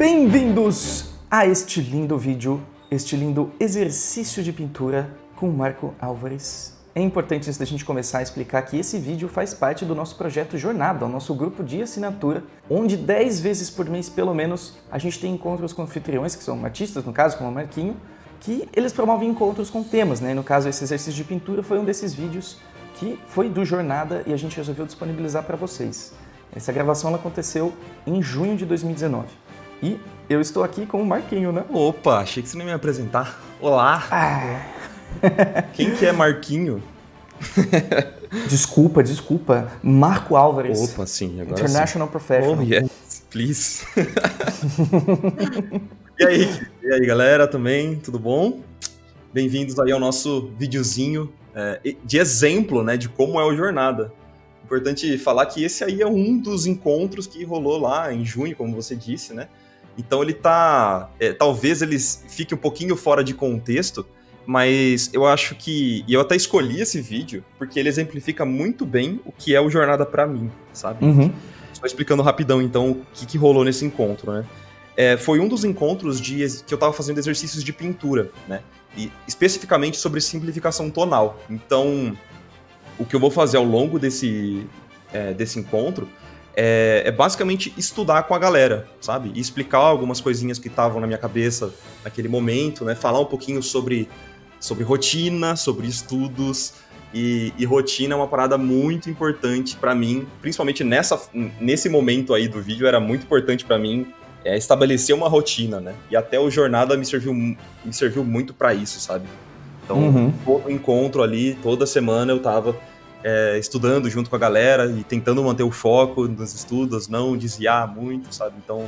Bem-vindos a este lindo vídeo, este lindo exercício de pintura com o Marco Álvares. É importante, antes da gente começar a explicar, que esse vídeo faz parte do nosso projeto Jornada, o nosso grupo de assinatura, onde 10 vezes por mês, pelo menos, a gente tem encontros com anfitriões, que são artistas, no caso, como o Marquinho, que eles promovem encontros com temas, né? No caso, esse exercício de pintura foi um desses vídeos que foi do Jornada e a gente resolveu disponibilizar para vocês. Essa gravação ela aconteceu em junho de 2019. E eu estou aqui com o Marquinho, né? Opa, achei que você não ia me apresentar. Olá! Quem que é Marquinho? Desculpa. Marco Álvares. Opa, sim, agora International Professional. Oh, yes, please. E aí, galera, também, tudo bom? Bem-vindos aí ao nosso videozinho de exemplo, né, de como é o Jornada. Importante falar que esse aí é um dos encontros que rolou lá em junho, como você disse, né? Então ele tá... talvez ele fique um pouquinho fora de contexto, mas eu acho que... E eu até escolhi esse vídeo, porque ele exemplifica muito bem o que é o Jornada pra mim, sabe? Só explicando rapidão, então, o que rolou nesse encontro, né? Foi um dos encontros que eu tava fazendo exercícios de pintura, né? E especificamente sobre simplificação tonal. Então, o que eu vou fazer ao longo desse encontro é basicamente estudar com a galera, sabe? E explicar algumas coisinhas que estavam na minha cabeça naquele momento, né? Falar um pouquinho sobre rotina, sobre estudos. E rotina é uma parada muito importante pra mim, principalmente nesse momento aí do vídeo, era muito importante pra mim estabelecer uma rotina, né? E até o Jornada me serviu muito pra isso, sabe? Então, todo encontro ali, toda semana eu tava estudando junto com a galera e tentando manter o foco nos estudos, não desviar muito, sabe? Então,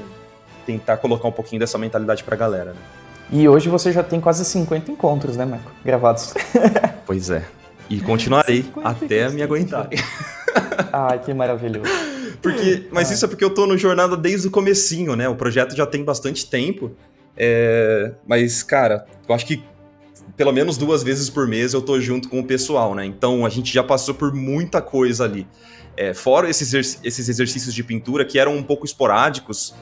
tentar colocar um pouquinho dessa mentalidade pra galera, né? E hoje você já tem quase 50 encontros, né, Marco? Gravados. Pois é. E continuarei até me aguentar. Ai, que maravilhoso. Mas isso é porque eu tô no Jornada desde o comecinho, né? O projeto já tem bastante tempo. Mas, cara, eu acho que pelo menos 2 vezes por mês eu tô junto com o pessoal, né? Então a gente já passou por muita coisa ali. Fora esses exercícios de pintura que eram um pouco esporádicos,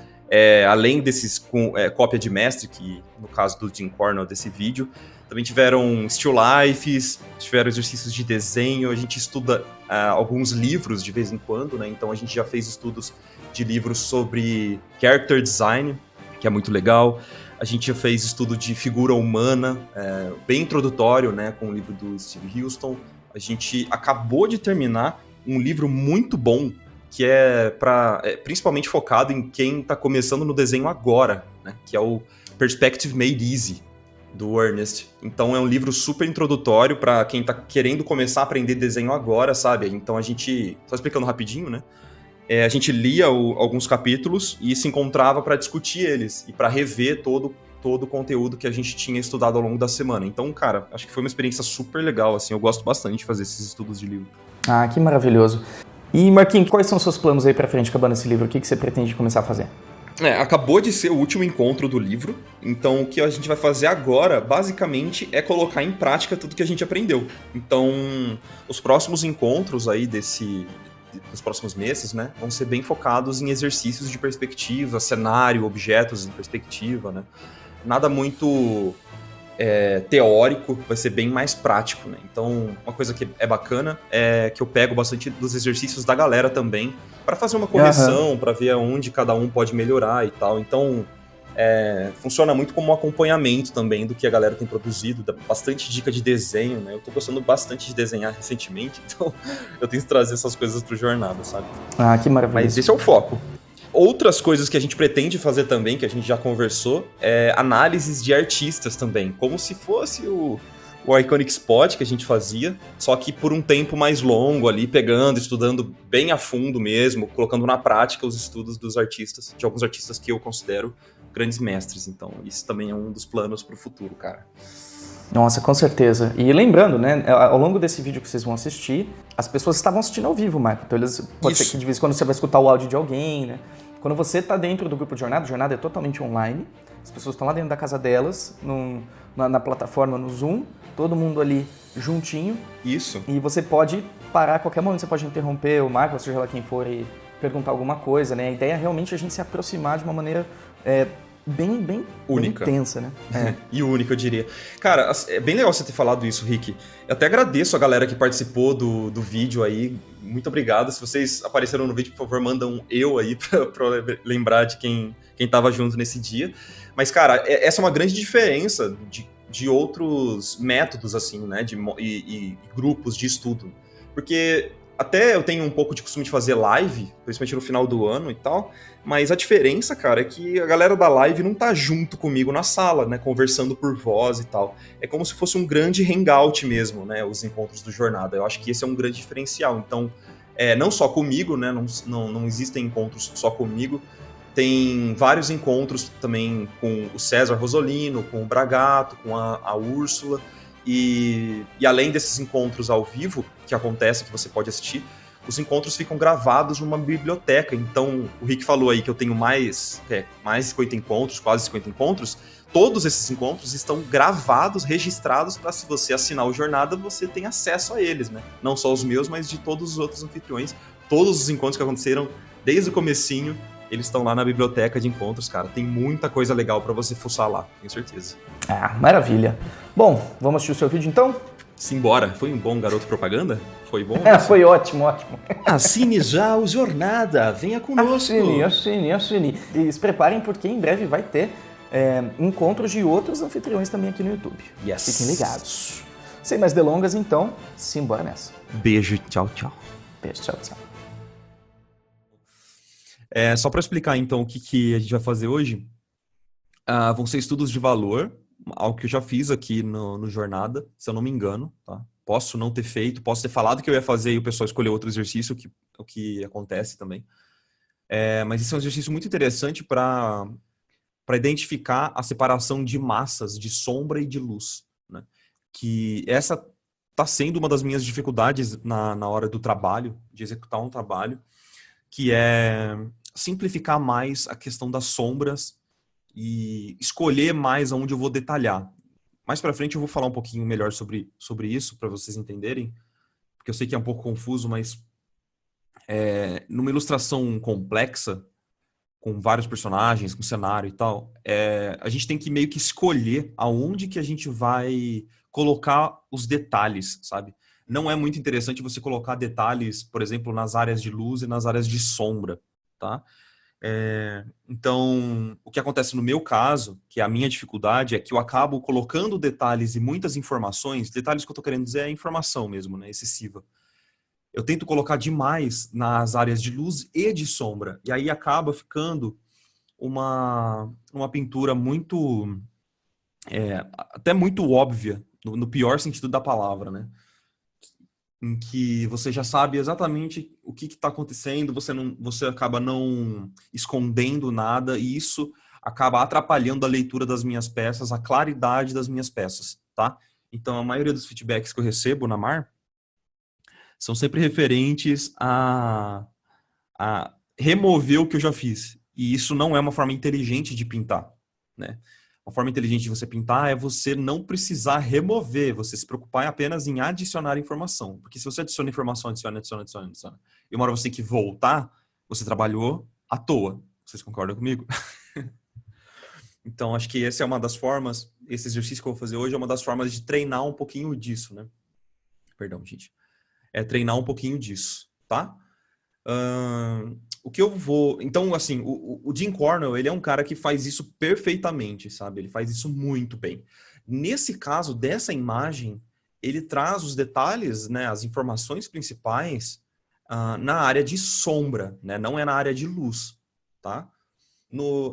além desses com cópia de mestre, que no caso do Jim Cornell desse vídeo, também tiveram still lifes, tiveram exercícios de desenho, a gente estuda alguns livros de vez em quando, né? Então a gente já fez estudos de livros sobre character design, que é muito legal. A gente já fez estudo de figura humana, bem introdutório, né, com o livro do Steve Houston. A gente acabou de terminar um livro muito bom, que principalmente focado em quem está começando no desenho agora, né, que é o Perspective Made Easy, do Ernest. Então é um livro super introdutório para quem está querendo começar a aprender desenho agora, sabe? Então a gente, só explicando rapidinho, né? A gente lia alguns capítulos e se encontrava para discutir eles e para rever todo o conteúdo que a gente tinha estudado ao longo da semana. Então, cara, acho que foi uma experiência super legal, assim, eu gosto bastante de fazer esses estudos de livro. Ah, que maravilhoso. E, Marquinhos, quais são os seus planos aí para frente acabando esse livro? O que você pretende começar a fazer? Acabou de ser o último encontro do livro, então o que a gente vai fazer agora, basicamente, é colocar em prática tudo que a gente aprendeu. Então, os próximos encontros aí nos próximos meses, né, vão ser bem focados em exercícios de perspectiva, cenário, objetos em perspectiva, né? Nada muito teórico, vai ser bem mais prático, né? Então, uma coisa que é bacana é que eu pego bastante dos exercícios da galera também, para fazer uma correção, para ver onde cada um pode melhorar e tal. Então, funciona muito como um acompanhamento também do que a galera tem produzido, dá bastante dica de desenho, né? Eu tô gostando bastante de desenhar recentemente, então eu tento trazer essas coisas pro Jornada, sabe? Ah, que maravilha. Mas esse é o foco. Outras coisas que a gente pretende fazer também, que a gente já conversou, análises de artistas também, como se fosse o Iconic Spot que a gente fazia, só que por um tempo mais longo ali, estudando bem a fundo mesmo, colocando na prática os estudos dos artistas, de alguns artistas que eu considero grandes mestres. Então, isso também é um dos planos pro futuro, cara. Nossa, com certeza. E lembrando, né, ao longo desse vídeo que vocês vão assistir, as pessoas estavam assistindo ao vivo, Marco. Então, pode ser que de vez em quando você vai escutar o áudio de alguém, né? Quando você está dentro do grupo de Jornada, Jornada é totalmente online. As pessoas estão lá dentro da casa delas, na plataforma, no Zoom, todo mundo ali juntinho. Isso. E você pode parar a qualquer momento, você pode interromper o Marco, seja lá quem for, e perguntar alguma coisa, né? A ideia é realmente a gente se aproximar de uma maneira bem Única. intensa, né? E única, eu diria. Cara, é bem legal você ter falado isso, Rick. Eu até agradeço a galera que participou do vídeo aí. Muito obrigado. Se vocês apareceram no vídeo, por favor, manda um eu aí pra lembrar de quem tava junto nesse dia. Mas, cara, essa é uma grande diferença de outros métodos, assim, né? E grupos de estudo. Porque até eu tenho um pouco de costume de fazer live, principalmente no final do ano e tal. Mas a diferença, cara, é que a galera da live não tá junto comigo na sala, né? Conversando por voz e tal. É como se fosse um grande hangout mesmo, né? Os encontros do Jornada. Eu acho que esse é um grande diferencial. Então, não só comigo, né? Não existem encontros só comigo. Tem vários encontros também com o César Rosolino, com o Bragato, com a Úrsula. E além desses encontros ao vivo, que acontecem, que você pode assistir, os encontros ficam gravados numa biblioteca. Então, o Rick falou aí que eu tenho mais 50 encontros, quase 50 encontros. Todos esses encontros estão gravados, registrados, para se você assinar o Jornada, você tem acesso a eles, né? Não só os meus, mas de todos os outros anfitriões. Todos os encontros que aconteceram desde o comecinho, eles estão lá na biblioteca de encontros, cara. Tem muita coisa legal para você fuçar lá, tenho certeza. Ah, maravilha. Bom, vamos assistir o seu vídeo então? Simbora. Foi um bom garoto propaganda? Foi bom? Foi ótimo. Assine já o Jornada, venha conosco. Assine. E se preparem porque em breve vai ter encontros de outros anfitriões também aqui no YouTube. Yes. Fiquem ligados. Sem mais delongas, então, simbora nessa. Beijo, tchau. Beijo, tchau. Só para explicar então o que a gente vai fazer hoje, vão ser estudos de valor, algo que eu já fiz aqui no Jornada, se eu não me engano, tá? Posso não ter feito, posso ter falado que eu ia fazer e o pessoal escolheu outro exercício, o que acontece também. Mas esse é um exercício muito interessante para identificar a separação de massas, de sombra e de luz, né? Que essa está sendo uma das minhas dificuldades na hora do trabalho, de executar um trabalho, que é simplificar mais a questão das sombras e escolher mais aonde eu vou detalhar. Mais para frente eu vou falar um pouquinho melhor sobre isso, para vocês entenderem, porque eu sei que é um pouco confuso, mas numa ilustração complexa, com vários personagens, com cenário e tal, a gente tem que meio que escolher aonde que a gente vai colocar os detalhes, sabe? Não é muito interessante você colocar detalhes, por exemplo, nas áreas de luz e nas áreas de sombra, tá? Então, o que acontece no meu caso, que é a minha dificuldade, é que eu acabo colocando detalhes e muitas informações, detalhes que eu tô querendo dizer é informação mesmo, né, excessiva. Eu tento colocar demais nas áreas de luz e de sombra, e aí acaba ficando uma pintura muito, até muito óbvia, no pior sentido da palavra, né? Em que você já sabe exatamente o que está acontecendo, você acaba não escondendo nada, e isso acaba atrapalhando a leitura das minhas peças, a claridade das minhas peças, tá? Então, a maioria dos feedbacks que eu recebo na Mar são sempre referentes a remover o que eu já fiz. E isso não é uma forma inteligente de pintar, né? Uma forma inteligente de você pintar é você não precisar remover, você se preocupar apenas em adicionar informação. Porque se você adiciona informação, adiciona, e uma hora você tem que voltar, você trabalhou à toa. Vocês concordam comigo? Então, acho que essa é uma das formas, esse exercício que eu vou fazer hoje é uma das formas de treinar um pouquinho disso, né? Perdão, gente. Treinar um pouquinho disso, tá? O que eu vou... Então, assim, o Jim Cornell, ele é um cara que faz isso perfeitamente, sabe? Ele faz isso muito bem. Nesse caso, dessa imagem, ele traz os detalhes, né, as informações principais na área de sombra, né? Não é na área de luz, tá?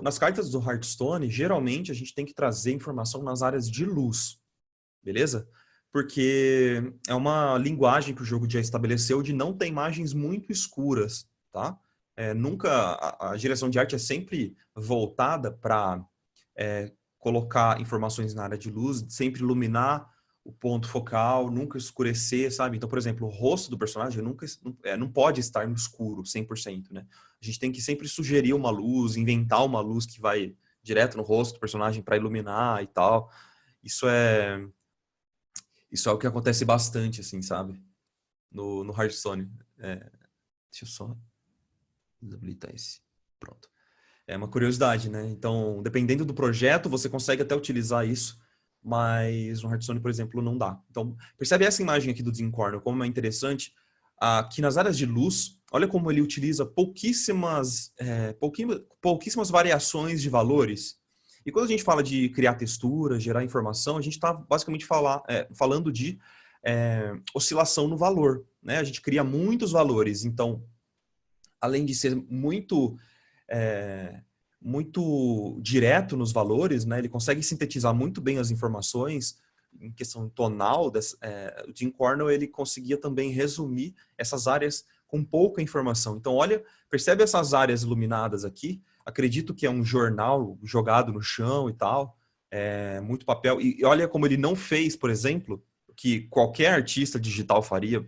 Nas cartas do Hearthstone, geralmente, a gente tem que trazer informação nas áreas de luz, beleza? Porque é uma linguagem que o jogo já estabeleceu de não ter imagens muito escuras, tá? Nunca a direção de arte é sempre voltada para colocar informações na área de luz, sempre iluminar o ponto focal, nunca escurecer, sabe? Então, por exemplo, o rosto do personagem não pode estar no escuro 100%, né? A gente tem que sempre sugerir uma luz, inventar uma luz que vai direto no rosto do personagem para iluminar e tal. Isso é o que acontece bastante, assim, sabe? No Hearthstone. Deixa eu só desabilitar esse. Pronto. É uma curiosidade, né? Então, dependendo do projeto, você consegue até utilizar isso, mas no Hearthstone, por exemplo, não dá. Então, percebe essa imagem aqui do Dean Cornwell, como é interessante. Aqui nas áreas de luz, olha como ele utiliza pouquíssimas variações de valores. E quando a gente fala de criar textura, gerar informação, a gente está basicamente falando de oscilação no valor, né? A gente cria muitos valores, então, além de ser muito direto nos valores, né? Ele consegue sintetizar muito bem as informações em questão tonal. O Dean Cornwell, ele conseguia também resumir essas áreas com pouca informação. Então, olha, percebe essas áreas iluminadas aqui? Acredito que é um jornal jogado no chão e tal, muito papel. E olha como ele não fez, por exemplo, que qualquer artista digital faria,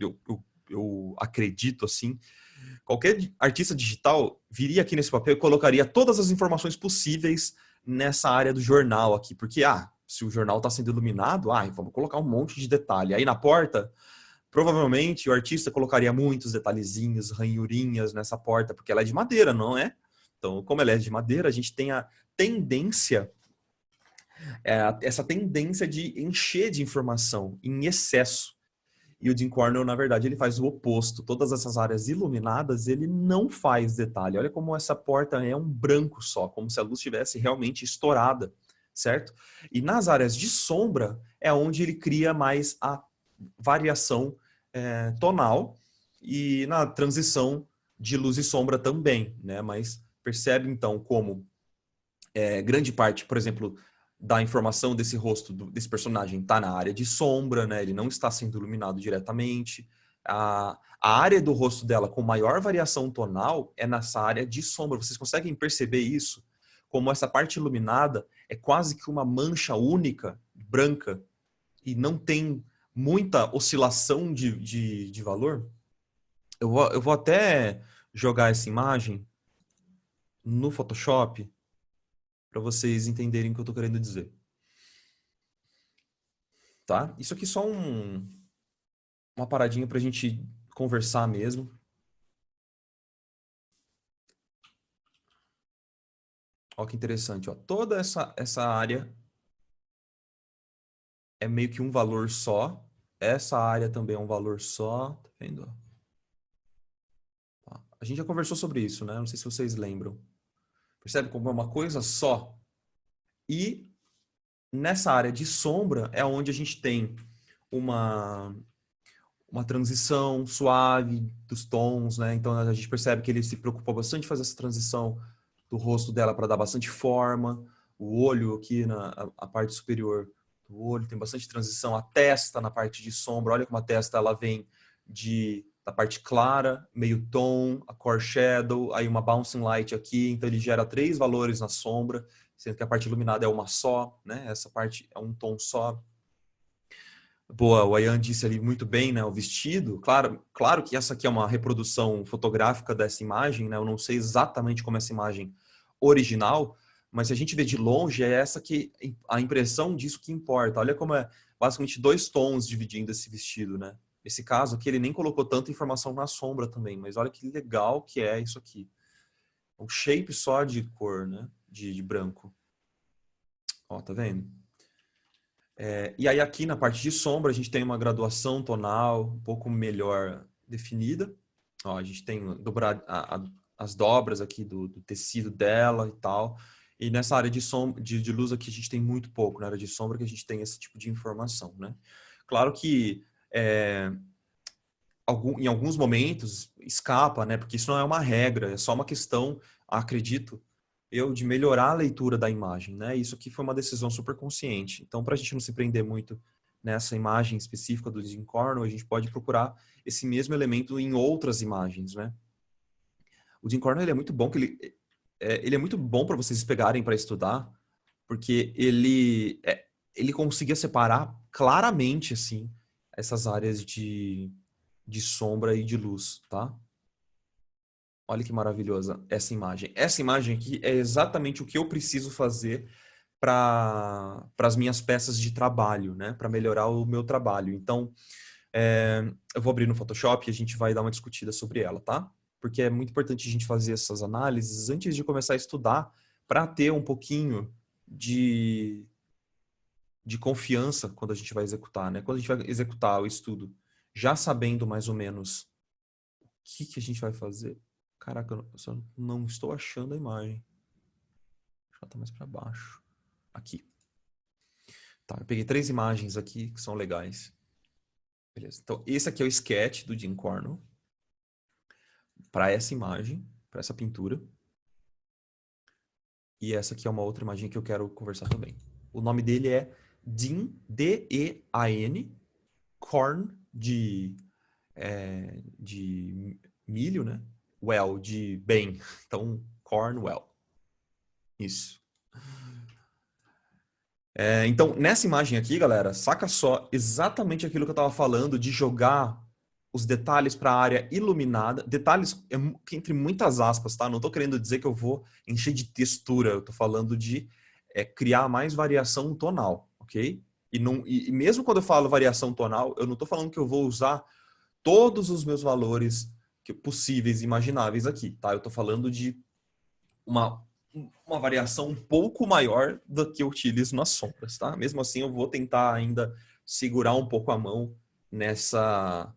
eu acredito assim. Qualquer artista digital viria aqui nesse papel e colocaria todas as informações possíveis nessa área do jornal aqui. Porque, se o jornal está sendo iluminado, vamos colocar um monte de detalhe. Aí na porta, provavelmente o artista colocaria muitos detalhezinhos, ranhurinhas nessa porta, porque ela é de madeira, não é? Então, como ela é de madeira, a gente tem a tendência, essa tendência de encher de informação em excesso. E o Dean Cornwell, na verdade, ele faz o oposto. Todas essas áreas iluminadas, ele não faz detalhe. Olha como essa porta é um branco só, como se a luz estivesse realmente estourada, certo? E nas áreas de sombra é onde ele cria mais a variação tonal e na transição de luz e sombra também, né? Mas percebe, então, como grande parte, por exemplo, da informação desse rosto, desse personagem, está na área de sombra, né? Ele não está sendo iluminado diretamente. A área do rosto dela com maior variação tonal é nessa área de sombra. Vocês conseguem perceber isso? Como essa parte iluminada é quase que uma mancha única, branca, e não tem muita oscilação de valor? Eu vou até jogar essa imagem no Photoshop para vocês entenderem o que eu estou querendo dizer. Tá? Isso aqui é só uma paradinha para a gente conversar mesmo. Olha que interessante. Ó. Toda essa área é meio que um valor só. Essa área também é um valor só. Tá vendo? Tá. A gente já conversou sobre isso, né? Não sei se vocês lembram. Percebe como é uma coisa só? E nessa área de sombra é onde a gente tem uma transição suave dos tons, né? Então a gente percebe que ele se preocupou bastante em fazer essa transição do rosto dela para dar bastante forma. O olho aqui, a parte superior do olho tem bastante transição. A testa na parte de sombra, olha como a testa ela vem da parte clara, meio tom, a core shadow, aí uma bouncing light aqui, então ele gera 3 valores na sombra, sendo que a parte iluminada é uma só, né? Essa parte é um tom só. Boa, o Ayan disse ali muito bem, né? O vestido. Claro que essa aqui é uma reprodução fotográfica dessa imagem, né? Eu não sei exatamente como é essa imagem original, mas se a gente vê de longe, é essa que a impressão disso que importa. Olha como é basicamente 2 tons dividindo esse vestido, né? Esse caso aqui, ele nem colocou tanta informação na sombra também, mas olha que legal que é isso aqui. Um shape só de cor, né? De branco. Ó, tá vendo? E aí aqui na parte de sombra a gente tem uma graduação tonal um pouco melhor definida. Ó, a gente tem as dobras aqui do tecido dela e tal. E nessa área de luz aqui a gente tem muito pouco. Na área de sombra que a gente tem esse tipo de informação, né? Claro que em alguns momentos escapa, né? Porque isso não é uma regra, é só uma questão, acredito, de melhorar a leitura da imagem, né? Isso aqui foi uma decisão super consciente. Então, para a gente não se prender muito nessa imagem específica do Dean Cornwell, a gente pode procurar esse mesmo elemento em outras imagens, né? O Dean Cornwell, ele é muito bom ele é muito bom para vocês pegarem para estudar, porque ele conseguia separar claramente assim essas áreas de sombra e de luz, tá? Olha que maravilhosa essa imagem. Essa imagem aqui é exatamente o que eu preciso fazer para as minhas peças de trabalho, né? Para melhorar o meu trabalho. Então, eu vou abrir no Photoshop e a gente vai dar uma discutida sobre ela, tá? porque é muito importante a gente fazer essas análises antes de começar a estudar, para ter um pouquinho de confiança quando a gente vai executar, né? Quando a gente vai executar o estudo, já sabendo mais ou menos o que a gente vai fazer. Caraca, eu só não estou achando a imagem. Já tá mais para baixo. Aqui. Tá, eu peguei 3 imagens aqui que são legais. Beleza. Então, esse aqui é o sketch do Jim Cornell para essa imagem, para essa pintura. E essa aqui é uma outra imagem que eu quero conversar também. O nome dele é Dean, D-E-A-N, Corn, de milho, né? Well, de bem. Então, Cornwell. Isso. Então, nessa imagem aqui, galera, saca só exatamente aquilo que eu estava falando de jogar os detalhes para a área iluminada. Detalhes entre muitas aspas, tá? Não estou querendo dizer que eu vou encher de textura. Eu estou falando de criar mais variação tonal, ok? E mesmo quando eu falo variação tonal, eu não estou falando que eu vou usar todos os meus valores possíveis e imagináveis aqui, tá? Eu estou falando de uma variação um pouco maior do que eu utilizo nas sombras, tá? Mesmo assim, eu vou tentar ainda segurar um pouco a mão nessa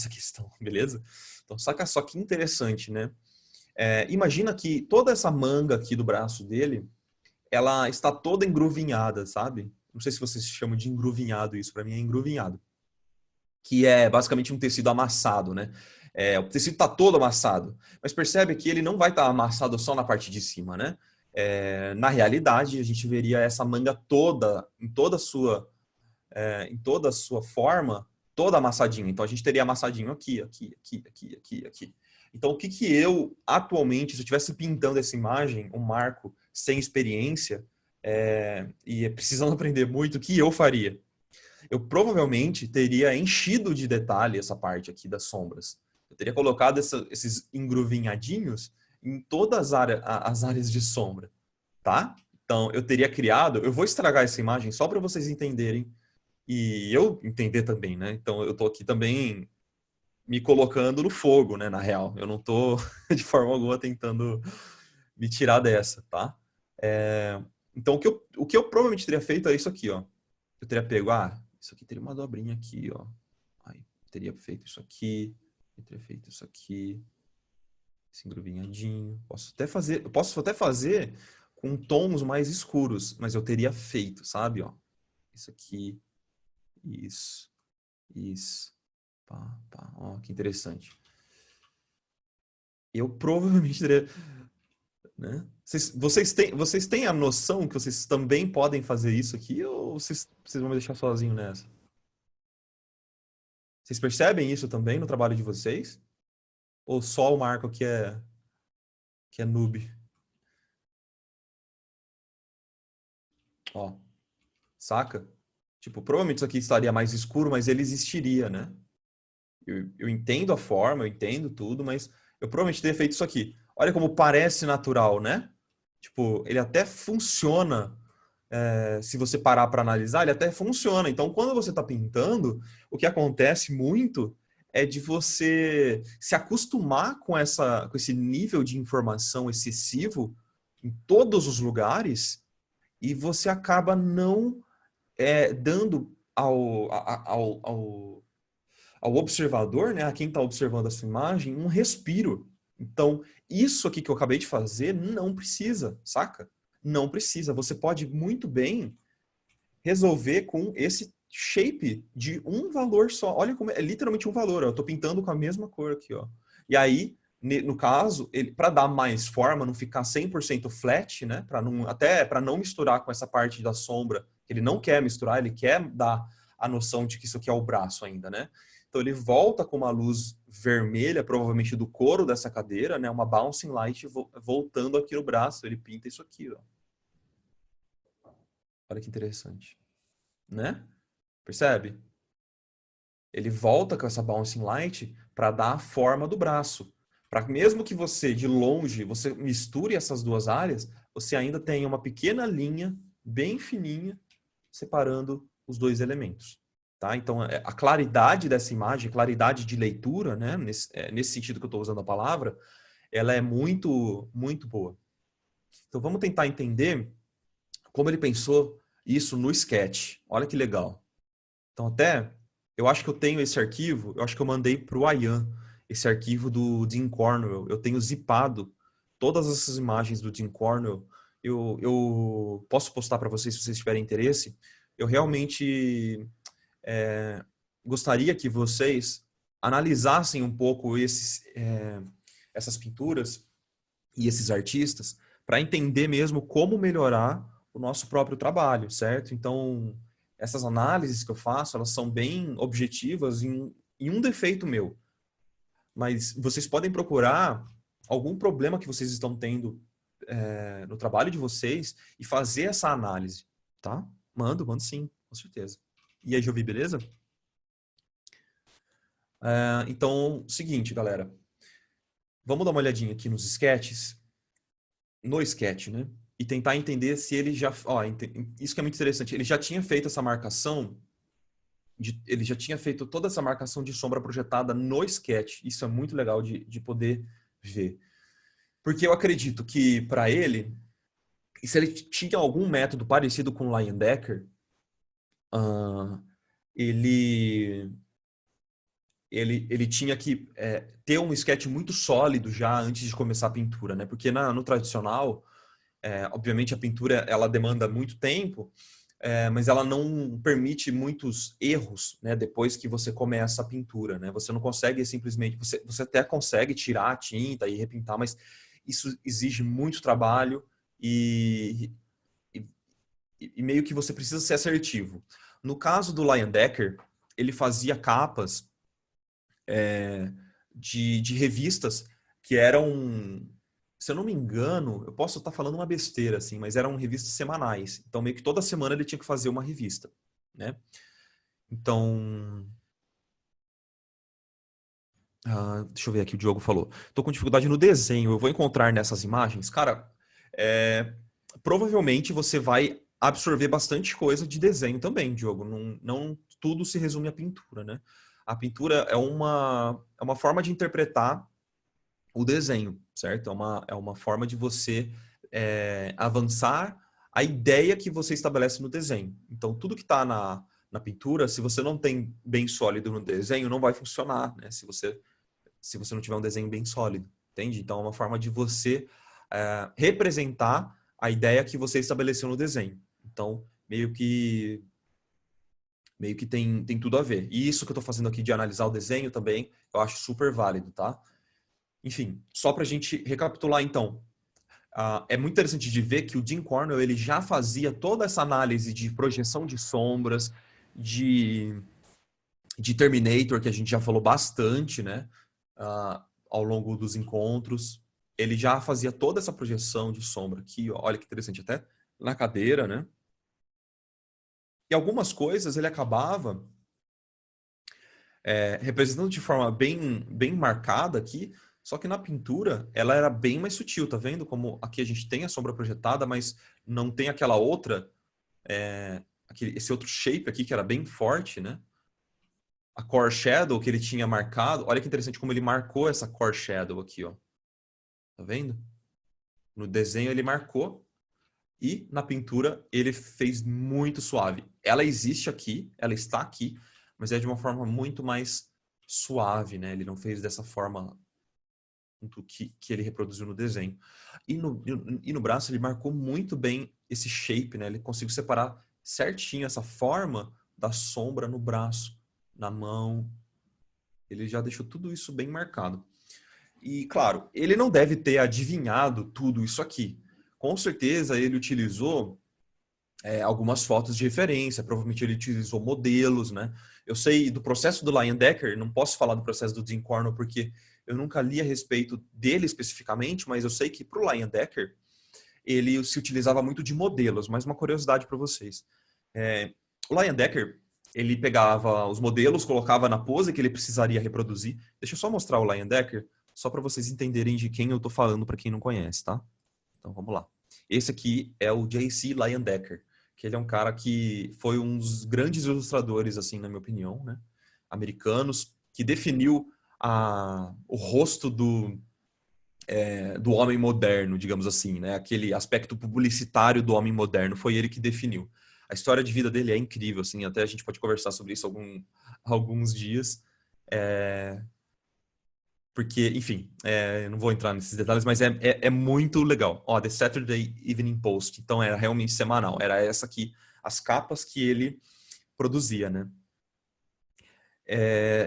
questão, beleza? Então, saca só que interessante, né? Imagina que toda essa manga aqui do braço dele, ela está toda engruvinhada, sabe? Não sei se vocês chamam de engruvinhado isso, para mim é engruvinhado. Que é basicamente um tecido amassado, né? O tecido está todo amassado, mas percebe que ele não vai estar amassado só na parte de cima, né? Na realidade, a gente veria essa manga toda, em toda a sua forma, toda amassadinha. Então a gente teria amassadinho aqui, aqui, aqui, aqui, aqui, aqui. Então o que eu, atualmente, se eu estivesse pintando essa imagem, um marco sem experiência, e precisando aprender muito, o que eu faria? Eu provavelmente teria enchido de detalhe essa parte aqui das sombras. Eu teria colocado esses engruvinhadinhos em todas as áreas de sombra, tá? Então, eu teria criado... Eu vou estragar essa imagem só para vocês entenderem e eu entender também, né? Então, eu tô aqui também me colocando no fogo, né? Na real, eu não tô de forma alguma tentando me tirar dessa, tá? Então, o que eu provavelmente teria feito é isso aqui, ó. Eu teria pego, isso aqui teria uma dobrinha aqui, ó. Aí, teria feito isso aqui. Eu teria feito isso aqui. Esse engruvinhadinho. Eu posso até fazer com tons mais escuros, mas eu teria feito, sabe, ó. Isso aqui. Isso. Isso. Pá, pá. Ó, que interessante. Eu provavelmente teria... Né? Vocês têm a noção que vocês também podem fazer isso aqui ou vocês vão me deixar sozinho nessa? Vocês percebem isso também no trabalho de vocês? Ou só o Marco que é noob? Ó, saca? Tipo, provavelmente isso aqui estaria mais escuro, mas ele existiria, né? Eu entendo a forma, eu entendo tudo, mas eu provavelmente teria feito isso aqui. Olha como parece natural, né? Tipo, ele até funciona. Se você parar para analisar, ele até funciona. Então, quando você está pintando, o que acontece muito é de você se acostumar com esse nível de informação excessivo em todos os lugares e você acaba não dando ao observador, né, a quem está observando a sua imagem, um respiro. Então, isso aqui que eu acabei de fazer não precisa, saca? Não precisa. Você pode muito bem resolver com esse shape de um valor só. Olha como é literalmente um valor. Ó. Eu estou pintando com a mesma cor aqui. Ó. E aí, no caso, para dar mais forma, não ficar 100% flat, né? Até para não misturar com essa parte da sombra, que ele não quer misturar, ele quer dar a noção de que isso aqui é o braço ainda, né? Então ele volta com uma luz vermelha, provavelmente do couro dessa cadeira, né? Uma bouncing light voltando aqui no braço. Ele pinta isso aqui, ó. Olha que interessante, né? Percebe? Ele volta com essa bouncing light para dar a forma do braço. Para mesmo que você, de longe, você misture essas duas áreas, você ainda tenha uma pequena linha, bem fininha, separando os dois elementos. tá? Então, a claridade dessa imagem, claridade de leitura, né? Nesse sentido que eu estou usando a palavra, ela é muito, muito boa. Então, vamos tentar entender como ele pensou isso no Sketch. Olha que legal. Então, até, eu acho que eu tenho esse arquivo, eu acho que eu mandei para o Ian, esse arquivo do Dean Cornwell. Eu tenho zipado todas essas imagens do Dean Cornwell. Eu posso postar para vocês se vocês tiverem interesse. Eu realmente gostaria que vocês analisassem um pouco essas pinturas e esses artistas para entender mesmo como melhorar o nosso próprio trabalho, certo? Então, essas análises que eu faço, elas são bem objetivas em um defeito meu. Mas vocês podem procurar algum problema que vocês estão tendo no trabalho de vocês e fazer essa análise, tá? Mando sim, com certeza. E aí, Jovi, beleza? Então, seguinte, galera. Vamos dar uma olhadinha aqui nos sketches. No sketch, né? E tentar entender se ele já... isso que é muito interessante. Ele já tinha feito essa marcação... ele já tinha feito toda essa marcação de sombra projetada no sketch. Isso é muito legal de poder ver. Porque eu acredito que, para ele, se ele tinha algum método parecido com o Leyendecker, ele tinha que ter um sketch muito sólido já antes de começar a pintura, né? Porque no tradicional, obviamente a pintura ela demanda muito tempo, mas ela não permite muitos erros, né? Depois que você começa a pintura, né? Você não consegue simplesmente... Você até consegue tirar a tinta e repintar, mas isso exige muito trabalho e meio que você precisa ser assertivo. No caso do Leyendecker, ele fazia capas de revistas que eram, se eu não me engano, eu posso estar falando uma besteira, assim, mas eram revistas semanais. Então, meio que toda semana ele tinha que fazer uma revista, né? Então... deixa eu ver aqui, o Diogo falou. Estou com dificuldade no desenho, eu vou encontrar nessas imagens. Cara, provavelmente você vai absorver bastante coisa de desenho também, Diogo. Não tudo se resume à pintura, né? A pintura é uma forma de interpretar o desenho, certo? É uma forma de você avançar a ideia que você estabelece no desenho. Então, tudo que está na pintura, se você não tem bem sólido no desenho, não vai funcionar, né? Se você não tiver um desenho bem sólido, entende? Então, é uma forma de você representar a ideia que você estabeleceu no desenho. Então, meio que tem tudo a ver. E isso que eu estou fazendo aqui de analisar o desenho também, eu acho super válido, tá? Enfim, só para a gente recapitular então. É muito interessante de ver que o Dean Cornwell ele já fazia toda essa análise de projeção de sombras, de Terminator, que a gente já falou bastante, né? Ao longo dos encontros. Ele já fazia toda essa projeção de sombra aqui, ó, olha que interessante, até na cadeira, né? E algumas coisas ele acabava representando de forma bem marcada aqui, só que na pintura ela era bem mais sutil, tá vendo? Como aqui a gente tem a sombra projetada, mas não tem aquela outra, esse outro shape aqui que era bem forte, né? A core shadow que ele tinha marcado, olha que interessante como ele marcou essa core shadow aqui, ó. Tá vendo? No desenho ele marcou e na pintura ele fez muito suave. Ela existe aqui, ela está aqui, mas é de uma forma muito mais suave, né? Ele não fez dessa forma que ele reproduziu no desenho. E no braço ele marcou muito bem esse shape, né? Ele conseguiu separar certinho essa forma da sombra no braço, na mão. Ele já deixou tudo isso bem marcado. E, claro, ele não deve ter adivinhado tudo isso aqui. Com certeza ele utilizou algumas fotos de referência, provavelmente ele utilizou modelos, né? Eu sei do processo do Leyendecker, não posso falar do processo do Dean Cornwell porque eu nunca li a respeito dele especificamente, mas eu sei que para o Leyendecker ele se utilizava muito de modelos. Mas uma curiosidade para vocês. O Leyendecker, ele pegava os modelos, colocava na pose que ele precisaria reproduzir. Deixa eu só mostrar o Leyendecker, só para vocês entenderem de quem eu estou falando, para quem não conhece, tá? Então vamos lá. Esse aqui é o J.C. Leyendecker, que ele é um cara que foi um dos grandes ilustradores, assim, na minha opinião, né? Americanos, que definiu o rosto do homem moderno, digamos assim, né? Aquele aspecto publicitário do homem moderno, foi ele que definiu. A história de vida dele é incrível, assim, até a gente pode conversar sobre isso alguns dias. É, porque, enfim, eu não vou entrar nesses detalhes, mas é muito legal. Ó, The Saturday Evening Post, então era realmente semanal. Era essa aqui, as capas que ele produzia, né?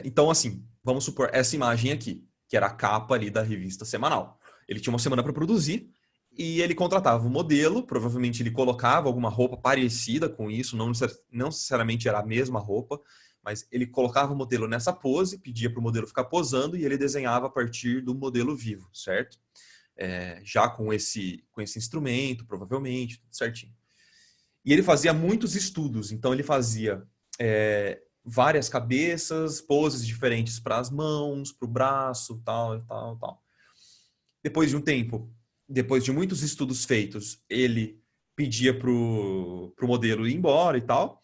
Então, assim, vamos supor essa imagem aqui, que era a capa ali da revista semanal. Ele tinha uma semana para produzir e ele contratava um modelo, provavelmente ele colocava alguma roupa parecida com isso, não necessariamente era a mesma roupa, mas ele colocava o modelo nessa pose, pedia para o modelo ficar posando e ele desenhava a partir do modelo vivo, certo? Já com esse instrumento, provavelmente, tudo certinho. E ele fazia muitos estudos, então ele fazia várias cabeças, poses diferentes para as mãos, para o braço, tal, tal, tal. Depois de um tempo, depois de muitos estudos feitos, ele pedia para o modelo ir embora e tal,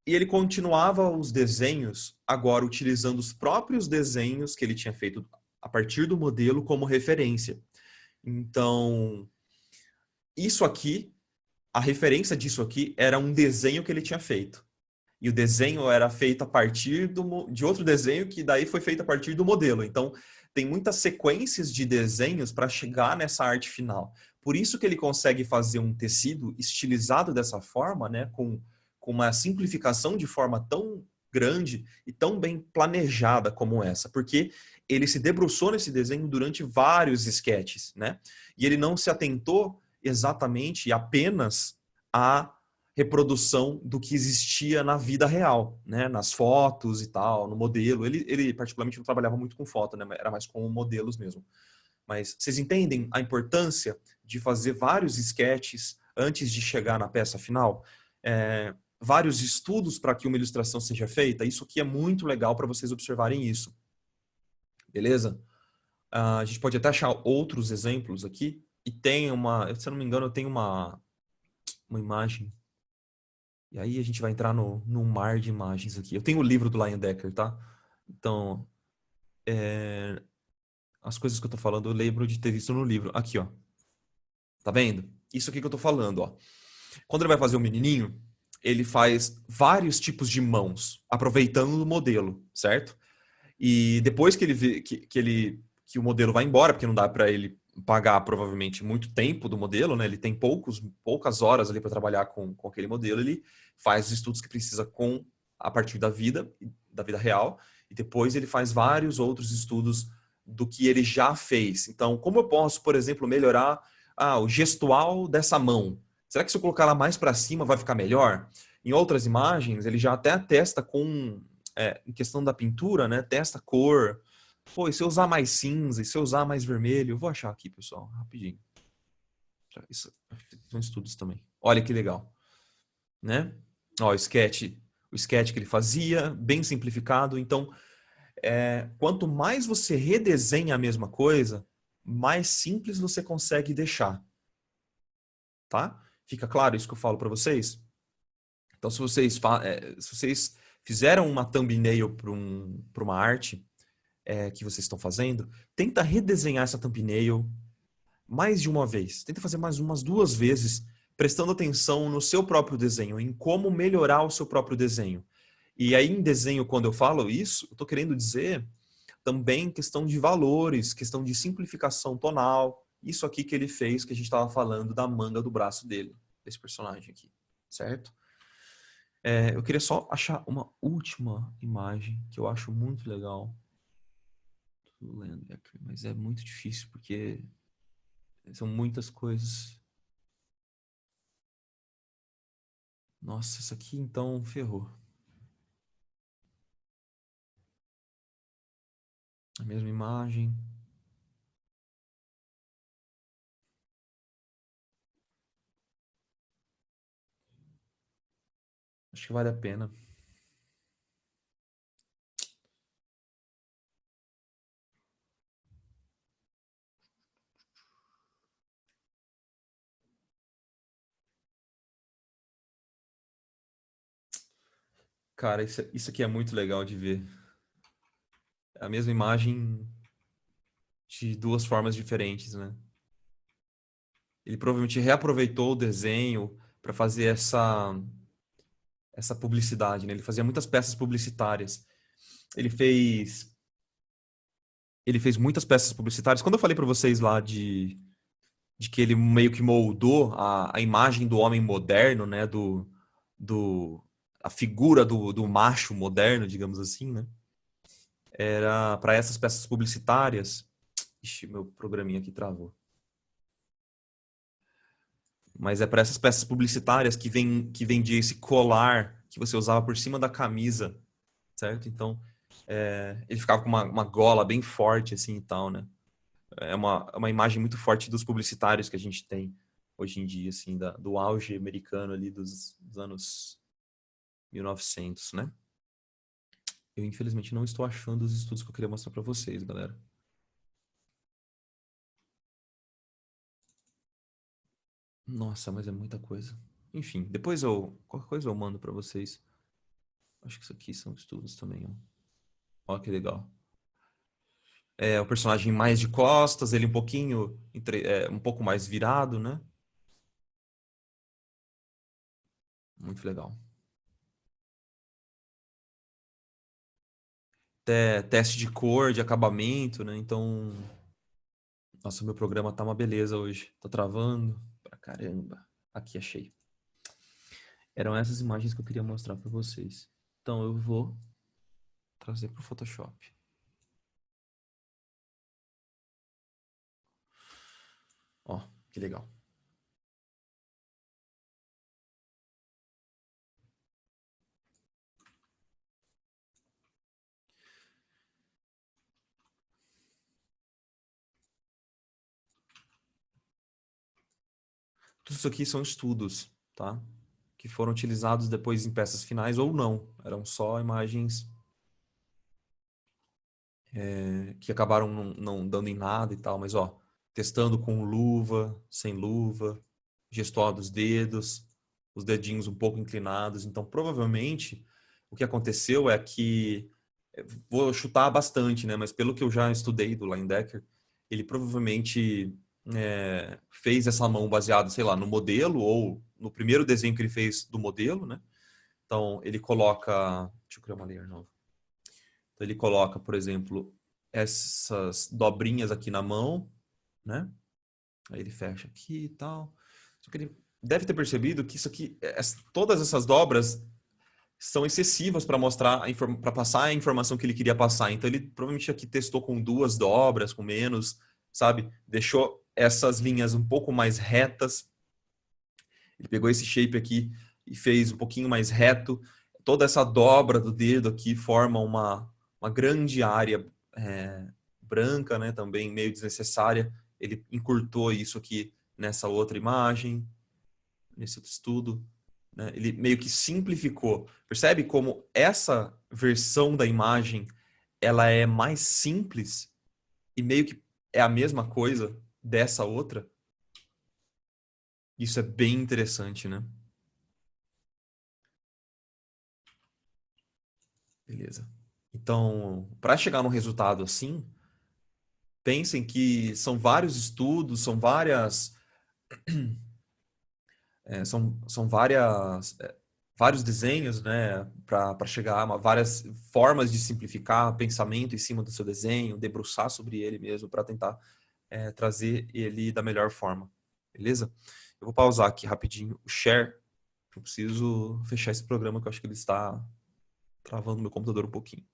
e ele continuava os desenhos, agora utilizando os próprios desenhos que ele tinha feito a partir do modelo como referência. Então, isso aqui, a referência disso aqui era um desenho que ele tinha feito. E o desenho era feito a partir de outro desenho que daí foi feito a partir do modelo. Então, tem muitas sequências de desenhos para chegar nessa arte final. Por isso que ele consegue fazer um tecido estilizado dessa forma, né, com uma simplificação de forma tão grande e tão bem planejada como essa, porque ele se debruçou nesse desenho durante vários esquetes, né? E ele não se atentou exatamente apenas a reprodução do que existia na vida real, né? Nas fotos e tal, no modelo. Ele particularmente não trabalhava muito com foto, né? Era mais com modelos mesmo. Mas vocês entendem a importância de fazer vários esquetes antes de chegar na peça final? Vários estudos para que uma ilustração seja feita? Isso aqui é muito legal para vocês observarem isso. Beleza? A gente pode até achar outros exemplos aqui. E tem se eu não me engano, tem uma imagem. E aí a gente vai entrar num mar de imagens aqui. Eu tenho o livro do Leyendecker, tá? Então, as coisas que eu tô falando, eu lembro de ter visto no livro. Aqui, ó. Tá vendo? Isso aqui que eu tô falando, ó. Quando ele vai fazer o menininho, ele faz vários tipos de mãos, aproveitando o modelo, certo? E depois que ele vê que o modelo vai embora, porque não dá para ele pagar provavelmente muito tempo do modelo, né? Ele tem poucas horas ali para trabalhar com aquele modelo, ele faz os estudos que precisa a partir da vida real, e depois ele faz vários outros estudos do que ele já fez. Então, como eu posso, por exemplo, melhorar o gestual dessa mão? Será que se eu colocar ela mais para cima vai ficar melhor? Em outras imagens, ele já até testa em questão da pintura, né? Testa a cor. Pô, e se eu usar mais cinza, e se eu usar mais vermelho? Eu vou achar aqui, pessoal, rapidinho. Isso, são estudos também. Olha que legal, né? Ó, o sketch que ele fazia, bem simplificado. Então, quanto mais você redesenha a mesma coisa, mais simples você consegue deixar, tá? Fica claro isso que eu falo para vocês? Então, se vocês fizeram uma thumbnail para uma arte que vocês estão fazendo, tenta redesenhar essa thumbnail mais de uma vez. Tenta fazer mais umas 2 vezes, prestando atenção no seu próprio desenho, em como melhorar o seu próprio desenho. E aí, em desenho, quando eu falo isso, eu estou querendo dizer também questão de valores, questão de simplificação tonal. Isso aqui que ele fez, que a gente estava falando da manga do braço dele, desse personagem aqui, certo? Eu queria só achar uma última imagem que eu acho muito legal do Leyendecker, mas é muito difícil porque são muitas coisas. Nossa, isso aqui então ferrou. A mesma imagem. Acho que vale a pena. Cara, isso aqui é muito legal de ver. É a mesma imagem de duas formas diferentes, né? Ele provavelmente reaproveitou o desenho para fazer essa publicidade, né? Ele fazia muitas peças publicitárias. Ele fez ele fez muitas peças publicitárias. Quando eu falei para vocês lá de que ele meio que moldou a imagem do homem moderno, né? Do a figura do macho moderno, digamos assim, né? Era para essas peças publicitárias. Ixi, meu programinha aqui travou. Mas é para essas peças publicitárias que vendia esse colar que você usava por cima da camisa, certo? Então, ele ficava com uma gola bem forte assim e tal, né? É uma imagem muito forte dos publicitários que a gente tem hoje em dia, assim, do auge americano ali dos anos 1900, né? Eu, infelizmente, não estou achando os estudos que eu queria mostrar para vocês, galera. Nossa, mas é muita coisa. Enfim, depois qualquer coisa eu mando para vocês. Acho que isso aqui são estudos também, ó. Ó que legal. É o personagem mais de costas, ele um pouquinho, um pouco mais virado, né? Muito legal. Teste de cor, de acabamento, né? Então, nossa, meu programa tá uma beleza hoje. Tá travando pra caramba. Aqui, achei. Eram essas imagens que eu queria mostrar para vocês. Então, eu vou trazer pro Photoshop. Ó, que legal. Tudo isso aqui são estudos, tá? Que foram utilizados depois em peças finais ou não. Eram só imagens que acabaram não dando em nada e tal. Mas, ó, testando com luva, sem luva, gestual dos dedos, os dedinhos um pouco inclinados. Então, provavelmente, o que aconteceu é que, vou chutar bastante, né? Mas pelo que eu já estudei do Leyendecker, ele provavelmente fez essa mão baseado, sei lá, no modelo ou no primeiro desenho que ele fez do modelo, né? Então, ele coloca... Deixa eu criar uma layer nova. Então, ele coloca, por exemplo, essas dobrinhas aqui na mão, né? Aí ele fecha aqui e tal. Só que ele deve ter percebido que isso aqui, todas essas dobras são excessivas para mostrar, para passar a informação que ele queria passar. Então ele provavelmente aqui testou com duas dobras, com menos, sabe? Deixou essas linhas um pouco mais retas. Ele pegou esse shape aqui e fez um pouquinho mais reto. Toda essa dobra do dedo aqui forma uma grande área branca, né? Também meio desnecessária. Ele encurtou isso aqui nessa outra imagem, nesse outro estudo. Né? Ele meio que simplificou. Percebe como essa versão da imagem ela é mais simples e meio que é a mesma coisa dessa outra? Isso é bem interessante, né? Beleza. Então, para chegar num resultado assim, pensem que são vários estudos, são várias são vários desenhos, né, para chegar a várias formas de simplificar pensamento em cima do seu desenho, debruçar sobre ele mesmo para tentar trazer ele da melhor forma, beleza? Eu vou pausar aqui rapidinho o share. Eu preciso fechar esse programa que eu acho que ele está travando meu computador um pouquinho.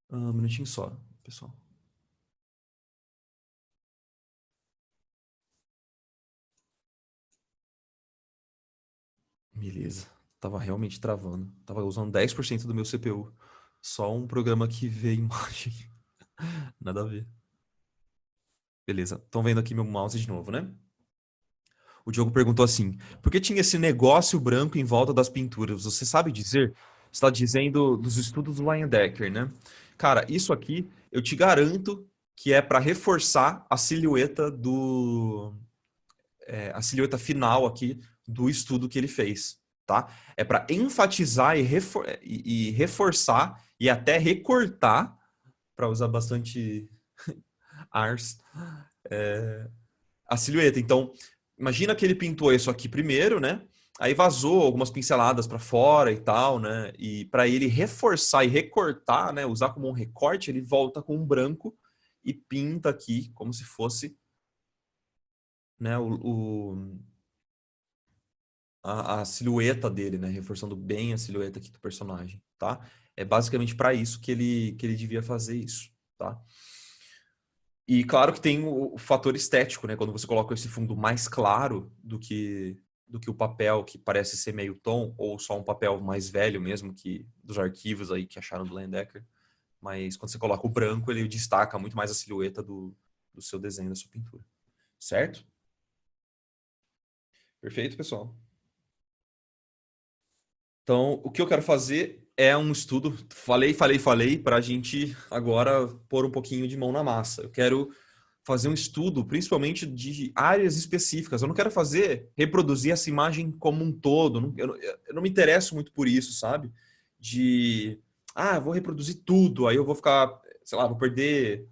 Um minutinho só, pessoal. Beleza. Tava realmente travando. Tava usando 10% do meu CPU. Só um programa que vê imagem. Nada a ver. Beleza. Estão vendo aqui meu mouse de novo, né? O Diogo perguntou assim: por que tinha esse negócio branco em volta das pinturas? Você sabe dizer? Você está dizendo dos estudos do Leyendecker, né? Cara, isso aqui, eu te garanto que é para reforçar a silhueta a silhueta final aqui do estudo que ele fez, tá? É para enfatizar e reforçar e até recortar, para usar bastante ars, a silhueta. Então, imagina que ele pintou isso aqui primeiro, né? Aí vazou algumas pinceladas para fora e tal, né? E para ele reforçar e recortar, né? Usar como um recorte, ele volta com um branco e pinta aqui como se fosse, né? A silhueta dele, né? Reforçando bem a silhueta aqui do personagem, tá? É basicamente para isso que ele devia fazer isso, tá? E claro que tem o fator estético, né? Quando você coloca esse fundo mais claro do que o papel que parece ser meio tom, ou só um papel mais velho mesmo, que dos arquivos aí que acharam do Landecker. Mas quando você coloca o branco, ele destaca muito mais a silhueta do seu desenho, da sua pintura. Certo? Perfeito, pessoal. Então, o que eu quero fazer é um estudo. Falei, para a gente agora pôr um pouquinho de mão na massa. Eu quero fazer um estudo, principalmente de áreas específicas. Eu não quero reproduzir essa imagem como um todo. Eu não me interesso muito por isso, sabe? Eu vou reproduzir tudo, aí eu vou ficar, sei lá, vou perder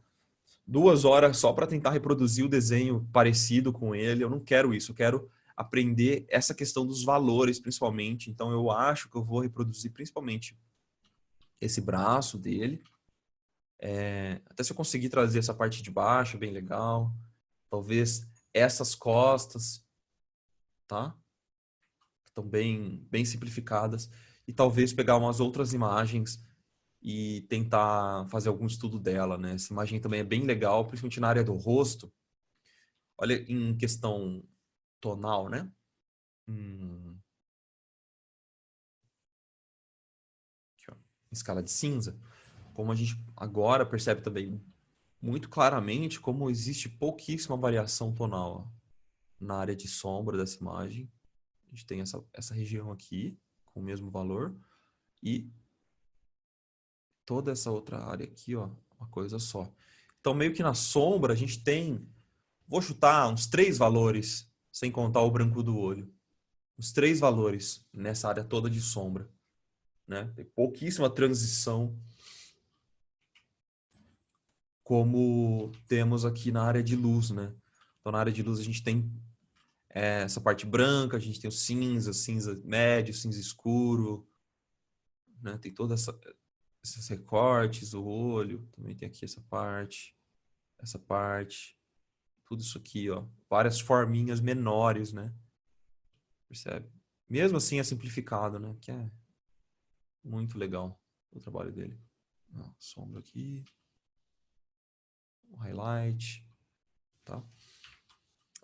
2 horas só para tentar reproduzir o desenho parecido com ele. Eu não quero isso, eu quero aprender essa questão dos valores, principalmente. Então eu acho que eu vou reproduzir principalmente esse braço dele. Até se eu conseguir trazer essa parte de baixo, bem legal. Talvez essas costas, tá? Estão bem simplificadas. E talvez pegar umas outras imagens e tentar fazer algum estudo dela, né? Essa imagem também é bem legal, principalmente na área do rosto. Olha, em questão tonal, né? Aqui, ó, em escala de cinza. Como a gente agora percebe também muito claramente como existe pouquíssima variação tonal, ó, na área de sombra dessa imagem. A gente tem essa região aqui com o mesmo valor e toda essa outra área aqui, ó, uma coisa só. Então, meio que na sombra, a gente tem, vou chutar, uns 3 valores, sem contar o branco do olho. Uns 3 valores nessa área toda de sombra, né? Tem pouquíssima transição, como temos aqui na área de luz, né? Então, na área de luz, a gente tem essa parte branca, a gente tem o cinza, cinza médio, cinza escuro, né? Tem todas esses recortes, o olho, também tem aqui essa parte, tudo isso aqui, ó, várias forminhas menores, né? Percebe? Mesmo assim é simplificado, né? Que é muito legal o trabalho dele. Ó, sombra aqui, o highlight, tá?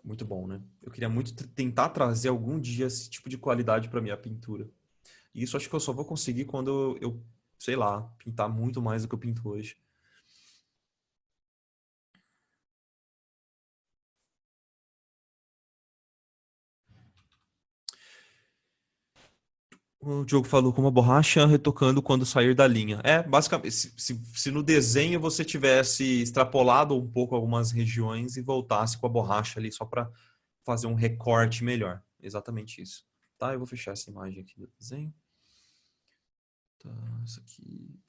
Muito bom, né? Eu queria muito tentar trazer algum dia esse tipo de qualidade para minha pintura. E isso acho que eu só vou conseguir quando eu, sei lá, pintar muito mais do que eu pinto hoje. O Diogo falou como a borracha retocando quando sair da linha. Basicamente, se no desenho você tivesse extrapolado um pouco algumas regiões e voltasse com a borracha ali só para fazer um recorte melhor. Exatamente isso. Tá, eu vou fechar essa imagem aqui do desenho. Tá, essa aqui.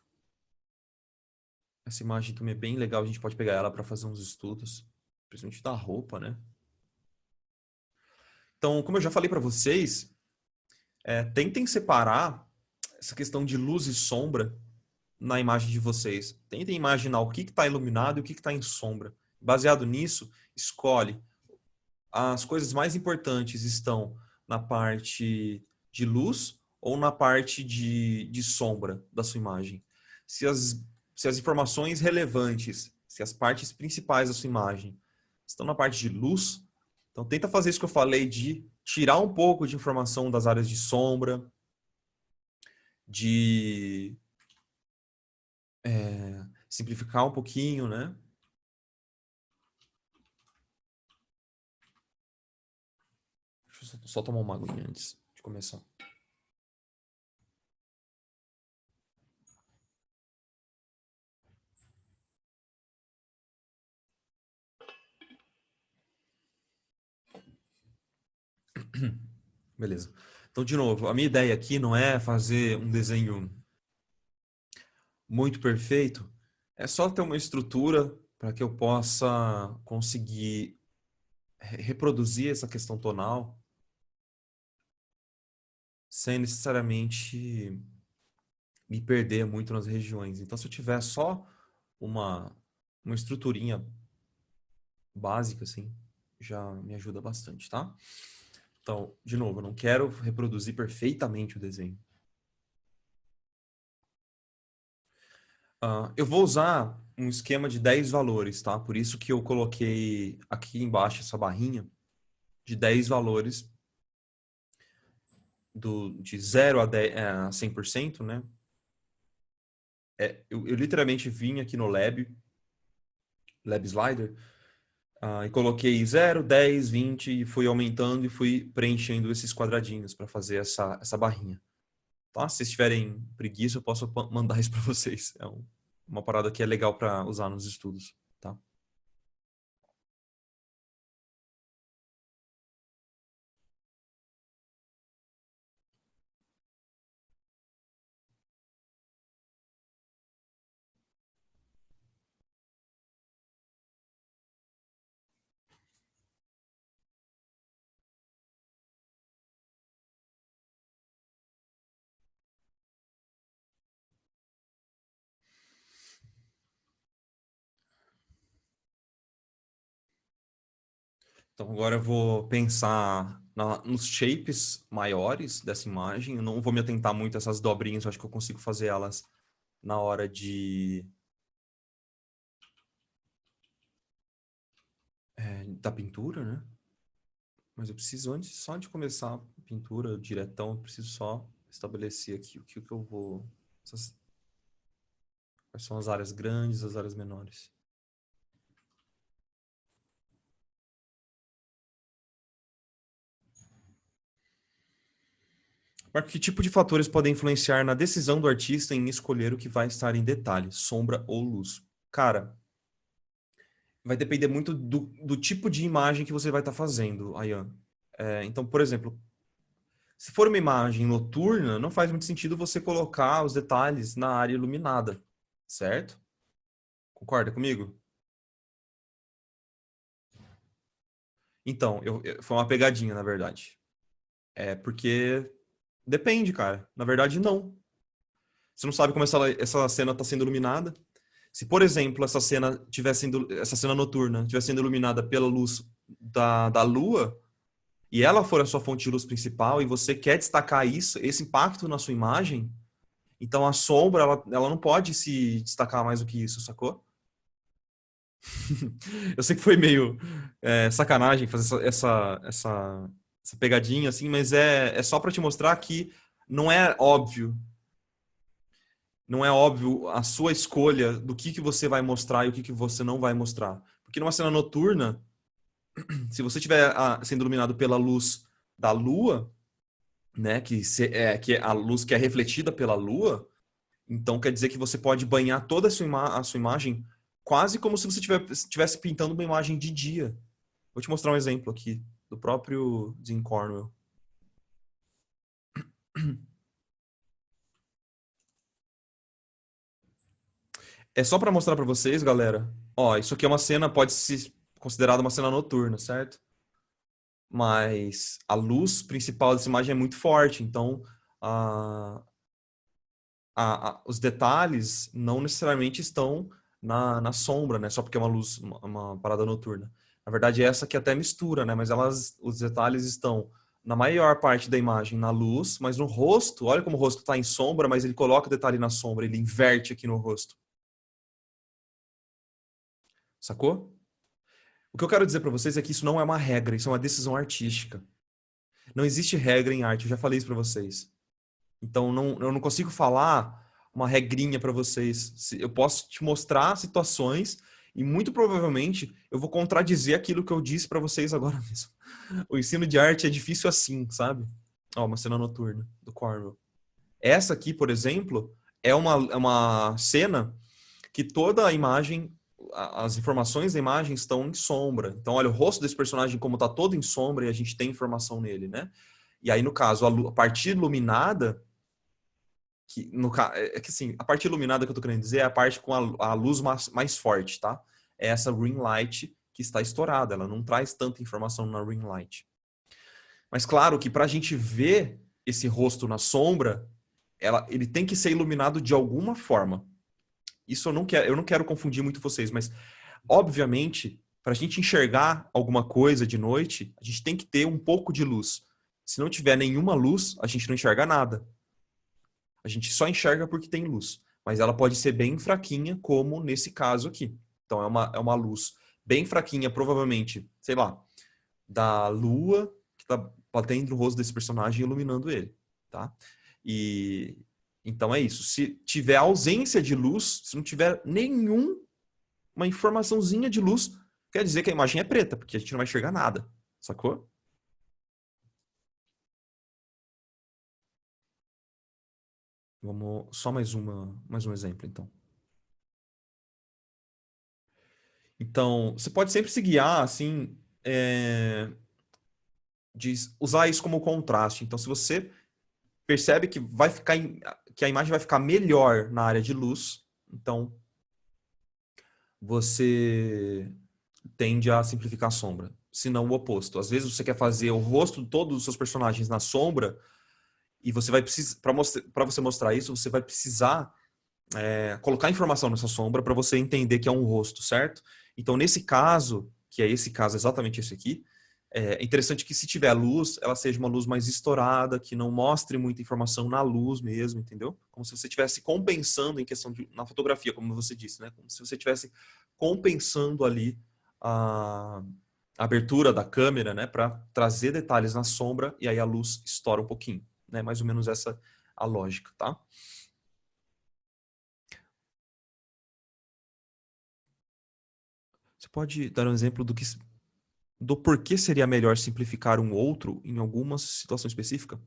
Essa imagem também é bem legal, a gente pode pegar ela para fazer uns estudos, principalmente da roupa, né? Então, como eu já falei para vocês, tentem separar essa questão de luz e sombra na imagem de vocês. Tentem imaginar o que está iluminado e o que está em sombra. Baseado nisso, escolhe. As coisas mais importantes estão na parte de luz ou na parte de sombra da sua imagem. Se as informações relevantes, se as partes principais da sua imagem estão na parte de luz, então tenta fazer isso que eu falei de tirar um pouco de informação das áreas de sombra, de simplificar um pouquinho, né? Deixa eu só tomar uma aguinha antes de começar. Beleza. Então, de novo, a minha ideia aqui não é fazer um desenho muito perfeito, é só ter uma estrutura para que eu possa conseguir reproduzir essa questão tonal sem necessariamente me perder muito nas regiões. Então, se eu tiver só uma, uma estruturinha básica, assim, já me ajuda bastante, tá? Então, de novo, eu não quero reproduzir perfeitamente o desenho. Eu vou usar um esquema de 10 valores, tá? Por isso que eu coloquei aqui embaixo essa barrinha de 10 valores de 0 a 10, a 100%, né? Eu literalmente vim aqui no Lab Slider, e coloquei 0, 10, 20 e fui aumentando e fui preenchendo esses quadradinhos para fazer essa barrinha. Tá? Se vocês tiverem preguiça, eu posso mandar isso para vocês. É uma parada que é legal para usar nos estudos. Tá? Então agora eu vou pensar nos shapes maiores dessa imagem. Eu não vou me atentar muito a essas dobrinhas, eu acho que eu consigo fazer elas na hora da pintura, né? Mas eu preciso, antes só de começar a pintura diretão, eu preciso só estabelecer aqui o que eu vou... Quais são as áreas grandes, as áreas menores. Marco, que tipo de fatores podem influenciar na decisão do artista em escolher o que vai estar em detalhe, sombra ou luz? Cara, vai depender muito do tipo de imagem que você vai estar fazendo, Ayan. Então, por exemplo, se for uma imagem noturna, não faz muito sentido você colocar os detalhes na área iluminada, certo? Concorda comigo? Então, foi uma pegadinha, na verdade. Porque depende, cara. Na verdade, não. Você não sabe como essa cena está sendo iluminada. Se, por exemplo, essa cena noturna estiver sendo iluminada pela luz da lua, e ela for a sua fonte de luz principal, e você quer destacar isso, esse impacto na sua imagem, então a sombra, ela não pode se destacar mais do que isso, sacou? Eu sei que foi meio sacanagem fazer essa pegadinha, assim, mas é só para te mostrar que não é óbvio. Não é óbvio a sua escolha do que você vai mostrar e o que você não vai mostrar. Porque numa cena noturna, se você estiver sendo iluminado pela luz da lua, né, que é a luz que é refletida pela lua, então quer dizer que você pode banhar toda a sua imagem quase como se você estivesse pintando uma imagem de dia. Vou te mostrar um exemplo aqui do próprio Dean Cornwell. É só para mostrar para vocês, galera. Ó, isso aqui é uma cena, pode ser considerada uma cena noturna, certo? Mas a luz principal dessa imagem é muito forte, então a, os detalhes não necessariamente estão na sombra, né? Só porque é uma luz, uma parada noturna. Na verdade, é essa que até mistura, né? Mas os detalhes estão na maior parte da imagem na luz, mas no rosto, olha como o rosto está em sombra, mas ele coloca o detalhe na sombra, ele inverte aqui no rosto. Sacou? O que eu quero dizer para vocês é que isso não é uma regra, isso é uma decisão artística. Não existe regra em arte, eu já falei isso para vocês. Então, eu não consigo falar uma regrinha para vocês. Eu posso te mostrar situações e muito provavelmente eu vou contradizer aquilo que eu disse para vocês agora mesmo. O ensino de arte é difícil assim, sabe? Ó, uma cena noturna do Cornwell. Essa aqui, por exemplo, é uma cena que toda a imagem, as informações da imagem estão em sombra. Então, olha, o rosto desse personagem como está todo em sombra e a gente tem informação nele, né? E aí, no caso, a parte iluminada, é que assim, a parte iluminada que eu tô querendo dizer é a parte com a luz mais forte, tá? É essa ring light que está estourada, ela não traz tanta informação na ring light. Mas claro que para a gente ver esse rosto na sombra, ele tem que ser iluminado de alguma forma. Isso eu não quero confundir muito vocês, mas obviamente, para a gente enxergar alguma coisa de noite, a gente tem que ter um pouco de luz. Se não tiver nenhuma luz, a gente não enxerga nada. A gente só enxerga porque tem luz. Mas ela pode ser bem fraquinha, como nesse caso aqui. Então é uma luz bem fraquinha, provavelmente, sei lá, da lua que está batendo no rosto desse personagem e iluminando ele, tá? E então é isso. Se tiver ausência de luz, se não tiver uma informaçãozinha de luz, quer dizer que a imagem é preta, porque a gente não vai enxergar nada, sacou? Vamos só mais um exemplo, então. Então, você pode sempre se guiar, assim, de usar isso como contraste. Então, se você percebe que que a imagem vai ficar melhor na área de luz, então você tende a simplificar a sombra. Se não o oposto. Às vezes você quer fazer o rosto de todos os seus personagens na sombra e você vai precisar, para você mostrar isso, você vai precisar colocar informação nessa sombra para você entender que é um rosto, certo? Então, nesse caso, que é esse caso, exatamente esse aqui, é interessante que se tiver luz, ela seja uma luz mais estourada, que não mostre muita informação na luz mesmo, entendeu? Como se você estivesse compensando em questão na fotografia, como você disse, né? Como se você estivesse compensando ali a abertura da câmera, né? Para trazer detalhes na sombra e aí a luz estoura um pouquinho, né? Mais ou menos essa a lógica, tá? Você pode dar um exemplo do porquê seria melhor simplificar um outro em alguma situação específica?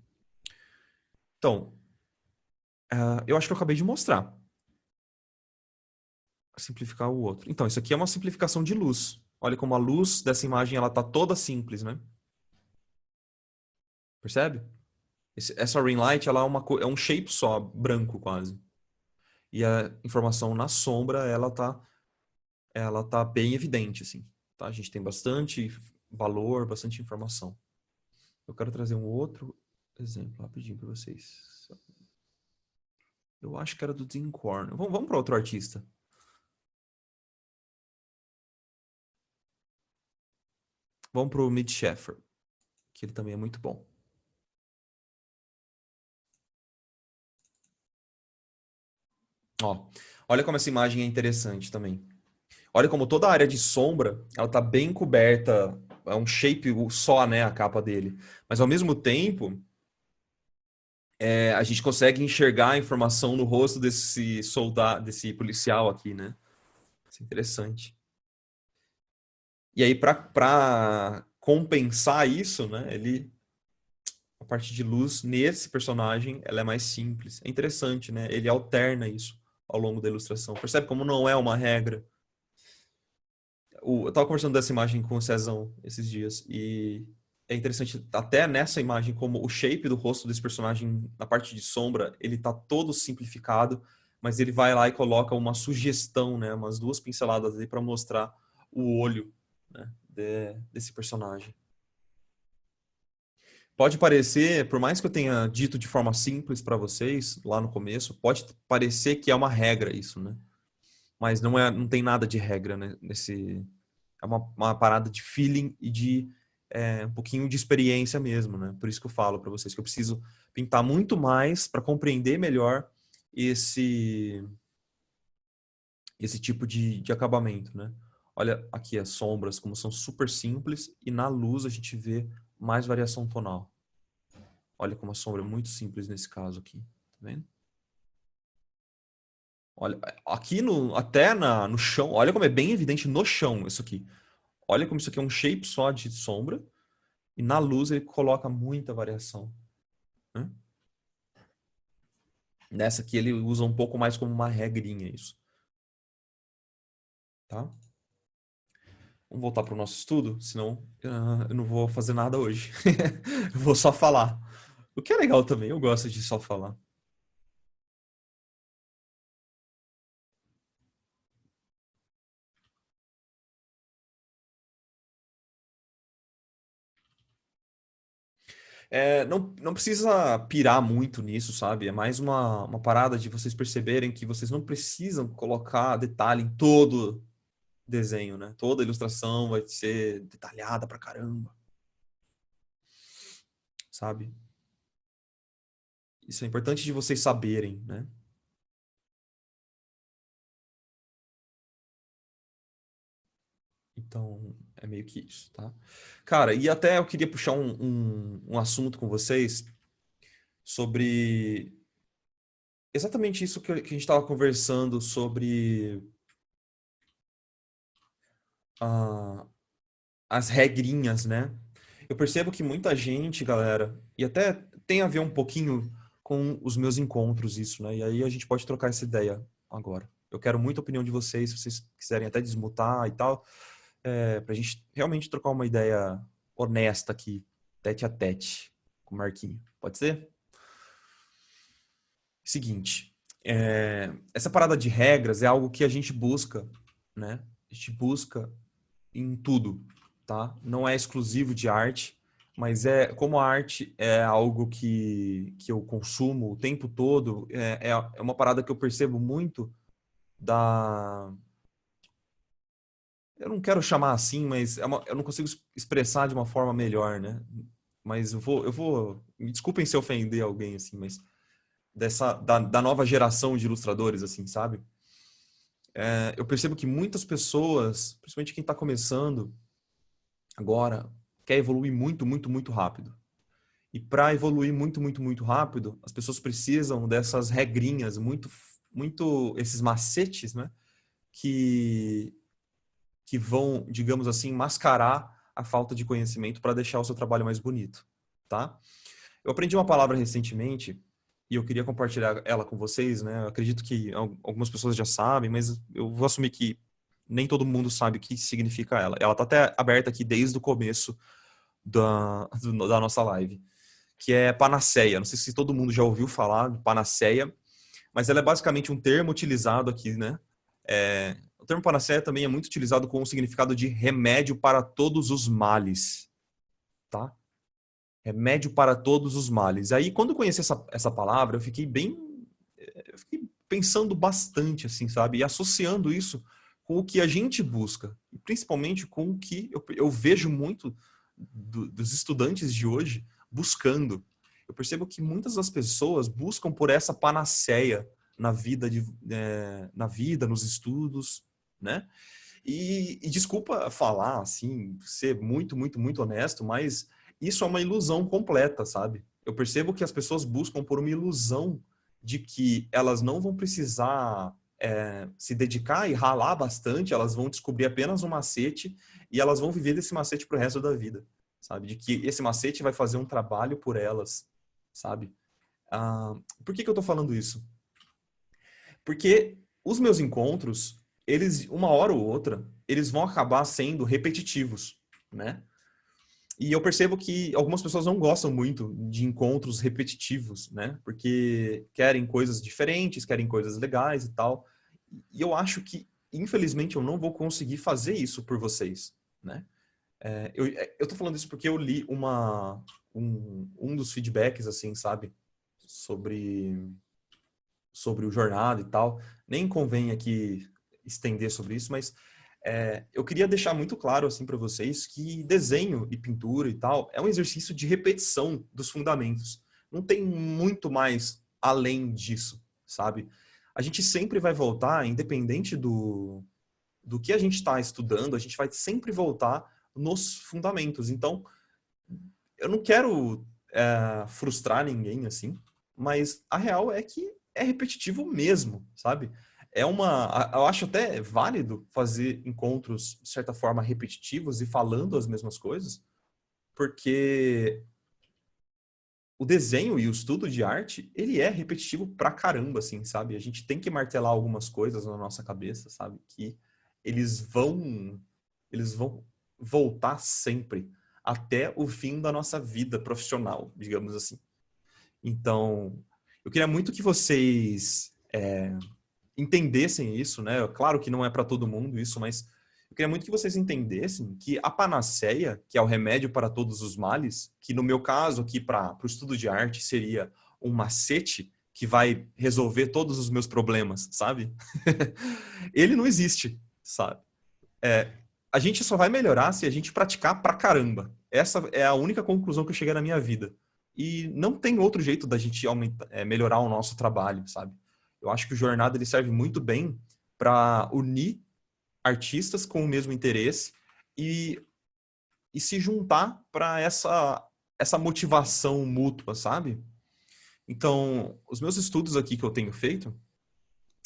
Então, eu acho que eu acabei de mostrar. Simplificar o outro. Então, isso aqui é uma simplificação de luz. Olha como a luz dessa imagem ela tá toda simples, né? Percebe? Essa ring light ela é um shape só, branco quase. E a informação na sombra ela tá bem evidente assim. Tá? A gente tem bastante valor, bastante informação. Eu quero trazer um outro exemplo rapidinho para vocês. Eu acho que era do Dean Korn. Vamos para outro artista. Vamos para o Mid Sheffer, que ele também é muito bom. Ó, olha como essa imagem é interessante também. Olha como toda a área de sombra, ela tá bem coberta, é um shape só, né, a capa dele. Mas ao mesmo tempo, a gente consegue enxergar a informação no rosto desse soldado, desse policial aqui, né? Isso é interessante. E aí, para compensar isso, né, a parte de luz nesse personagem, ela é mais simples. É interessante, né? Ele alterna isso ao longo da ilustração. Percebe como não é uma regra? Eu tava conversando dessa imagem com o Cezão esses dias e é interessante até nessa imagem como o shape do rosto desse personagem na parte de sombra, ele tá todo simplificado, mas ele vai lá e coloca uma sugestão, né, umas duas pinceladas ali para mostrar o olho, né, desse personagem. Pode parecer, por mais que eu tenha dito de forma simples para vocês lá no começo, pode parecer que é uma regra isso, né? Mas não tem nada de regra, né, é uma parada de feeling e de um pouquinho de experiência mesmo, né? Por isso que eu falo para vocês que eu preciso pintar muito mais para compreender melhor esse tipo de acabamento, né? Olha aqui as sombras como são super simples e na luz a gente vê mais variação tonal. Olha como a sombra é muito simples nesse caso aqui, tá vendo? Olha, aqui até no chão, olha como é bem evidente no chão isso aqui. Olha como isso aqui é um shape só de sombra e na luz ele coloca muita variação, né? Nessa aqui ele usa um pouco mais como uma regrinha isso. tá? Vamos voltar para o nosso estudo, senão eu não vou fazer nada hoje. Eu vou só falar. O que é legal também, eu gosto de só falar. Não precisa pirar muito nisso, sabe? É mais uma parada de vocês perceberem que vocês não precisam colocar detalhe em todo desenho, né? Toda ilustração vai ser detalhada pra caramba, sabe? Isso é importante de vocês saberem, né? Então, é meio que isso, tá? Cara, e até eu queria puxar um assunto com vocês sobre exatamente isso que a gente estava conversando sobre ah, as regrinhas, né? Eu percebo que muita gente, galera, e até tem a ver um pouquinho com os meus encontros isso, né? E aí a gente pode trocar essa ideia agora. Eu quero muito a opinião de vocês, se vocês quiserem até desmutar e tal, pra gente realmente trocar uma ideia honesta aqui, tete a tete, com o Marquinho. Pode ser? Seguinte, essa parada de regras é algo que a gente busca, né? A gente busca em tudo, tá? Não é exclusivo de arte, mas como a arte é algo que eu consumo o tempo todo, é uma parada que eu percebo muito da... Eu não quero chamar assim, mas eu não consigo expressar de uma forma melhor, né? Mas me desculpem se eu ofender alguém, assim, mas da nova geração de ilustradores, assim, sabe? Eu percebo que muitas pessoas, principalmente quem está começando agora, quer evoluir muito, muito, muito rápido. E para evoluir muito, muito, muito rápido, as pessoas precisam dessas regrinhas, muito esses macetes, né? Que, que vão, digamos assim, mascarar a falta de conhecimento para deixar o seu trabalho mais bonito, tá? Eu aprendi uma palavra recentemente e eu queria compartilhar ela com vocês, né? Eu acredito que algumas pessoas já sabem, mas eu vou assumir que nem todo mundo sabe o que significa ela. Ela tá até aberta aqui desde o começo da nossa live, que é panaceia. Não sei se todo mundo já ouviu falar de panaceia, mas ela é basicamente um termo utilizado aqui, né? O termo panaceia também é muito utilizado com o significado de remédio para todos os males, tá? Remédio para todos os males. Aí, quando eu conheci essa palavra, eu fiquei pensando bastante, assim, sabe? E associando isso com o que a gente busca, e principalmente com o que eu vejo muito dos estudantes de hoje buscando. Eu percebo que muitas das pessoas buscam por essa panaceia na vida, na vida, nos estudos, né? E desculpa falar, assim, ser muito, muito, muito honesto, mas isso é uma ilusão completa, sabe? Eu percebo que as pessoas buscam por uma ilusão de que elas não vão precisar se dedicar e ralar bastante, elas vão descobrir apenas um macete e elas vão viver desse macete pro resto da vida, sabe? De que esse macete vai fazer um trabalho por elas, sabe? Por que eu tô falando isso? Porque os meus encontros, eles, uma hora ou outra, eles vão acabar sendo repetitivos, né? E eu percebo que algumas pessoas não gostam muito de encontros repetitivos, né? Porque querem coisas diferentes, querem coisas legais e tal. E eu acho que, infelizmente, eu não vou conseguir fazer isso por vocês, né? Eu tô falando isso porque eu li um dos feedbacks, assim, sabe? Sobre o jornada e tal. Nem convém aqui estender sobre isso, mas eu queria deixar muito claro assim para vocês que desenho e pintura e tal é um exercício de repetição dos fundamentos. Não tem muito mais além disso, sabe? A gente sempre vai voltar, independente do que a gente está estudando, a gente vai sempre voltar nos fundamentos. Então, eu não quero frustrar ninguém assim, mas a real é que é repetitivo mesmo, sabe? Eu acho até válido fazer encontros de certa forma repetitivos e falando as mesmas coisas, porque o desenho e o estudo de arte, ele é repetitivo pra caramba, assim, sabe? A gente tem que martelar algumas coisas na nossa cabeça, sabe? Que eles vão voltar sempre, até o fim da nossa vida profissional, digamos assim. Então, eu queria muito que vocês entendessem isso, né? Claro que não é para todo mundo isso, mas eu queria muito que vocês entendessem que a panaceia, que é o remédio para todos os males, que no meu caso aqui para o estudo de arte seria um macete que vai resolver todos os meus problemas, sabe? Ele não existe, sabe? A gente só vai melhorar se a gente praticar pra caramba. Essa é a única conclusão que eu cheguei na minha vida. E não tem outro jeito da gente melhorar o nosso trabalho, sabe? Eu acho que o Jornada ele serve muito bem para unir artistas com o mesmo interesse e, e se juntar para essa motivação mútua, sabe? Então, os meus estudos aqui que eu tenho feito,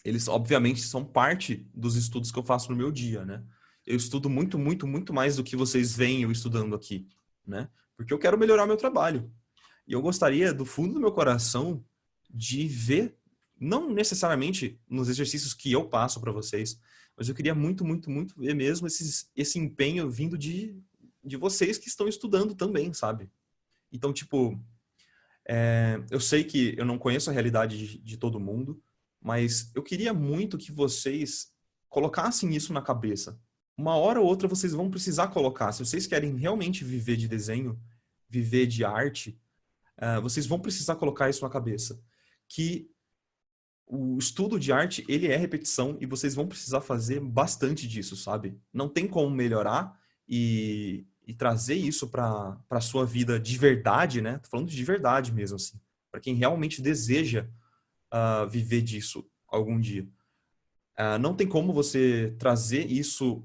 eles obviamente são parte dos estudos que eu faço no meu dia, né? Eu estudo muito, muito, muito mais do que vocês veem eu estudando aqui, né? Porque eu quero melhorar meu trabalho. E eu gostaria, do fundo do meu coração, de ver, não necessariamente nos exercícios que eu passo para vocês, mas eu queria muito, muito, muito ver mesmo esse empenho vindo de vocês que estão estudando também, sabe? Então, tipo, eu sei que eu não conheço a realidade de todo mundo, mas eu queria muito que vocês colocassem isso na cabeça. Uma hora ou outra vocês vão precisar colocar. Se vocês querem realmente viver de desenho, viver de arte, vocês vão precisar colocar isso na cabeça. Que o estudo de arte, ele é repetição e vocês vão precisar fazer bastante disso, sabe? Não tem como melhorar e trazer isso para a sua vida de verdade, né? Tô falando de verdade mesmo, assim. Para quem realmente deseja viver disso algum dia. Não tem como você trazer isso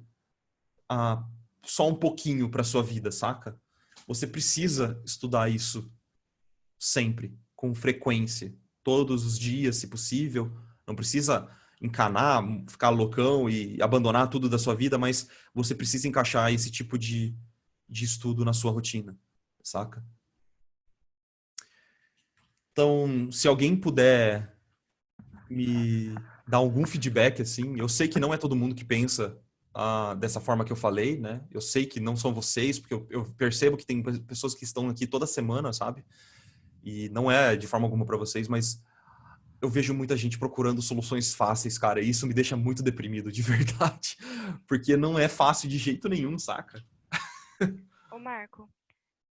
só um pouquinho para sua vida, saca? Você precisa estudar isso sempre, com frequência, todos os dias, se possível. Não precisa encanar, ficar loucão e abandonar tudo da sua vida, mas você precisa encaixar esse tipo de estudo na sua rotina, saca? Então, se alguém puder me dar algum feedback, assim, eu sei que não é todo mundo que pensa dessa forma que eu falei, né? Eu sei que não são vocês, porque eu percebo que tem pessoas que estão aqui toda semana, sabe? E não é de forma alguma para vocês, mas eu vejo muita gente procurando soluções fáceis, cara, e isso me deixa muito deprimido, de verdade. Porque não é fácil de jeito nenhum, saca? Ô, Marco,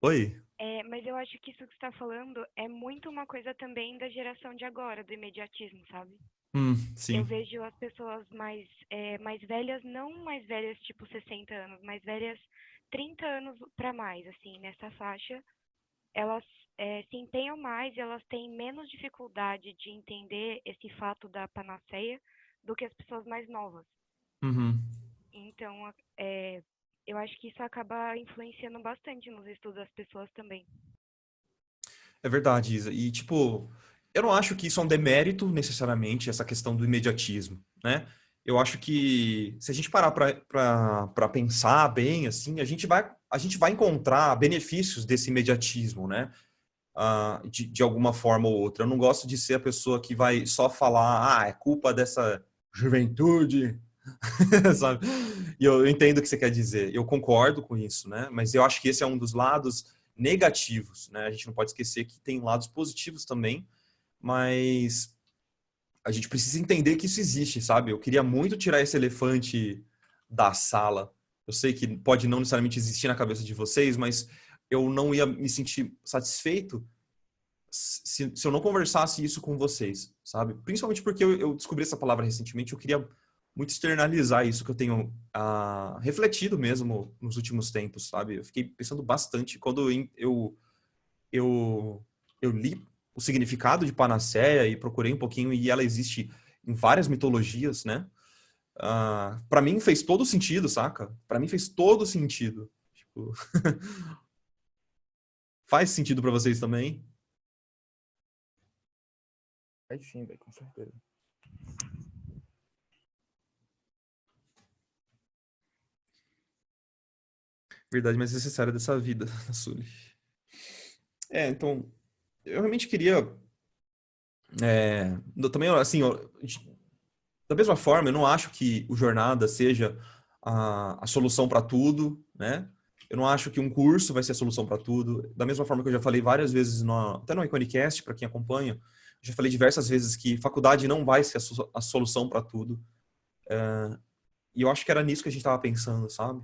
Oi? mas eu acho que isso que você está falando é muito uma coisa também da geração de agora, do imediatismo, sabe? Eu Sim. vejo as pessoas mais velhas, não mais velhas tipo 60 anos, mais velhas 30 anos para mais, assim, nessa faixa, elas se empenham mais e elas têm menos dificuldade de entender esse fato da panaceia do que as pessoas mais novas. Uhum. Então, eu acho que isso acaba influenciando bastante nos estudos das pessoas também. É verdade, Isa. E, tipo, eu não acho que isso é um demérito, necessariamente, essa questão do imediatismo, né? Eu acho que se a gente parar para pensar bem, assim, a gente vai encontrar benefícios desse imediatismo, né? De alguma forma ou outra. Eu não gosto de ser a pessoa que vai só falar, é culpa dessa juventude, sabe? E eu entendo o que você quer dizer. Eu concordo com isso, né? Mas eu acho que esse é um dos lados negativos, né? A gente não pode esquecer que tem lados positivos também, mas a gente precisa entender que isso existe, sabe? Eu queria muito tirar esse elefante da sala. Eu sei que pode não necessariamente existir na cabeça de vocês, mas eu não ia me sentir satisfeito se eu não conversasse isso com vocês, sabe? Principalmente porque eu descobri essa palavra recentemente, eu queria muito externalizar isso que eu tenho refletido mesmo nos últimos tempos, sabe? Eu fiquei pensando bastante quando eu, eu li o significado de Panaceia e procurei um pouquinho e ela existe em várias mitologias, né? Para mim fez todo sentido, saca? Para mim fez todo sentido. Tipo, faz sentido para vocês também? Faz sim, velho, com certeza. Verdade mais necessária dessa vida, Sully. Então, eu realmente queria. Eu também, assim, Da mesma forma, eu não acho que o Jornada seja a solução para tudo, né? Eu não acho que um curso vai ser a solução para tudo. Da mesma forma que eu já falei várias vezes, até no Iconicast, para quem acompanha, eu já falei diversas vezes que faculdade não vai ser a solução para tudo. E eu acho que era nisso que a gente estava pensando, sabe?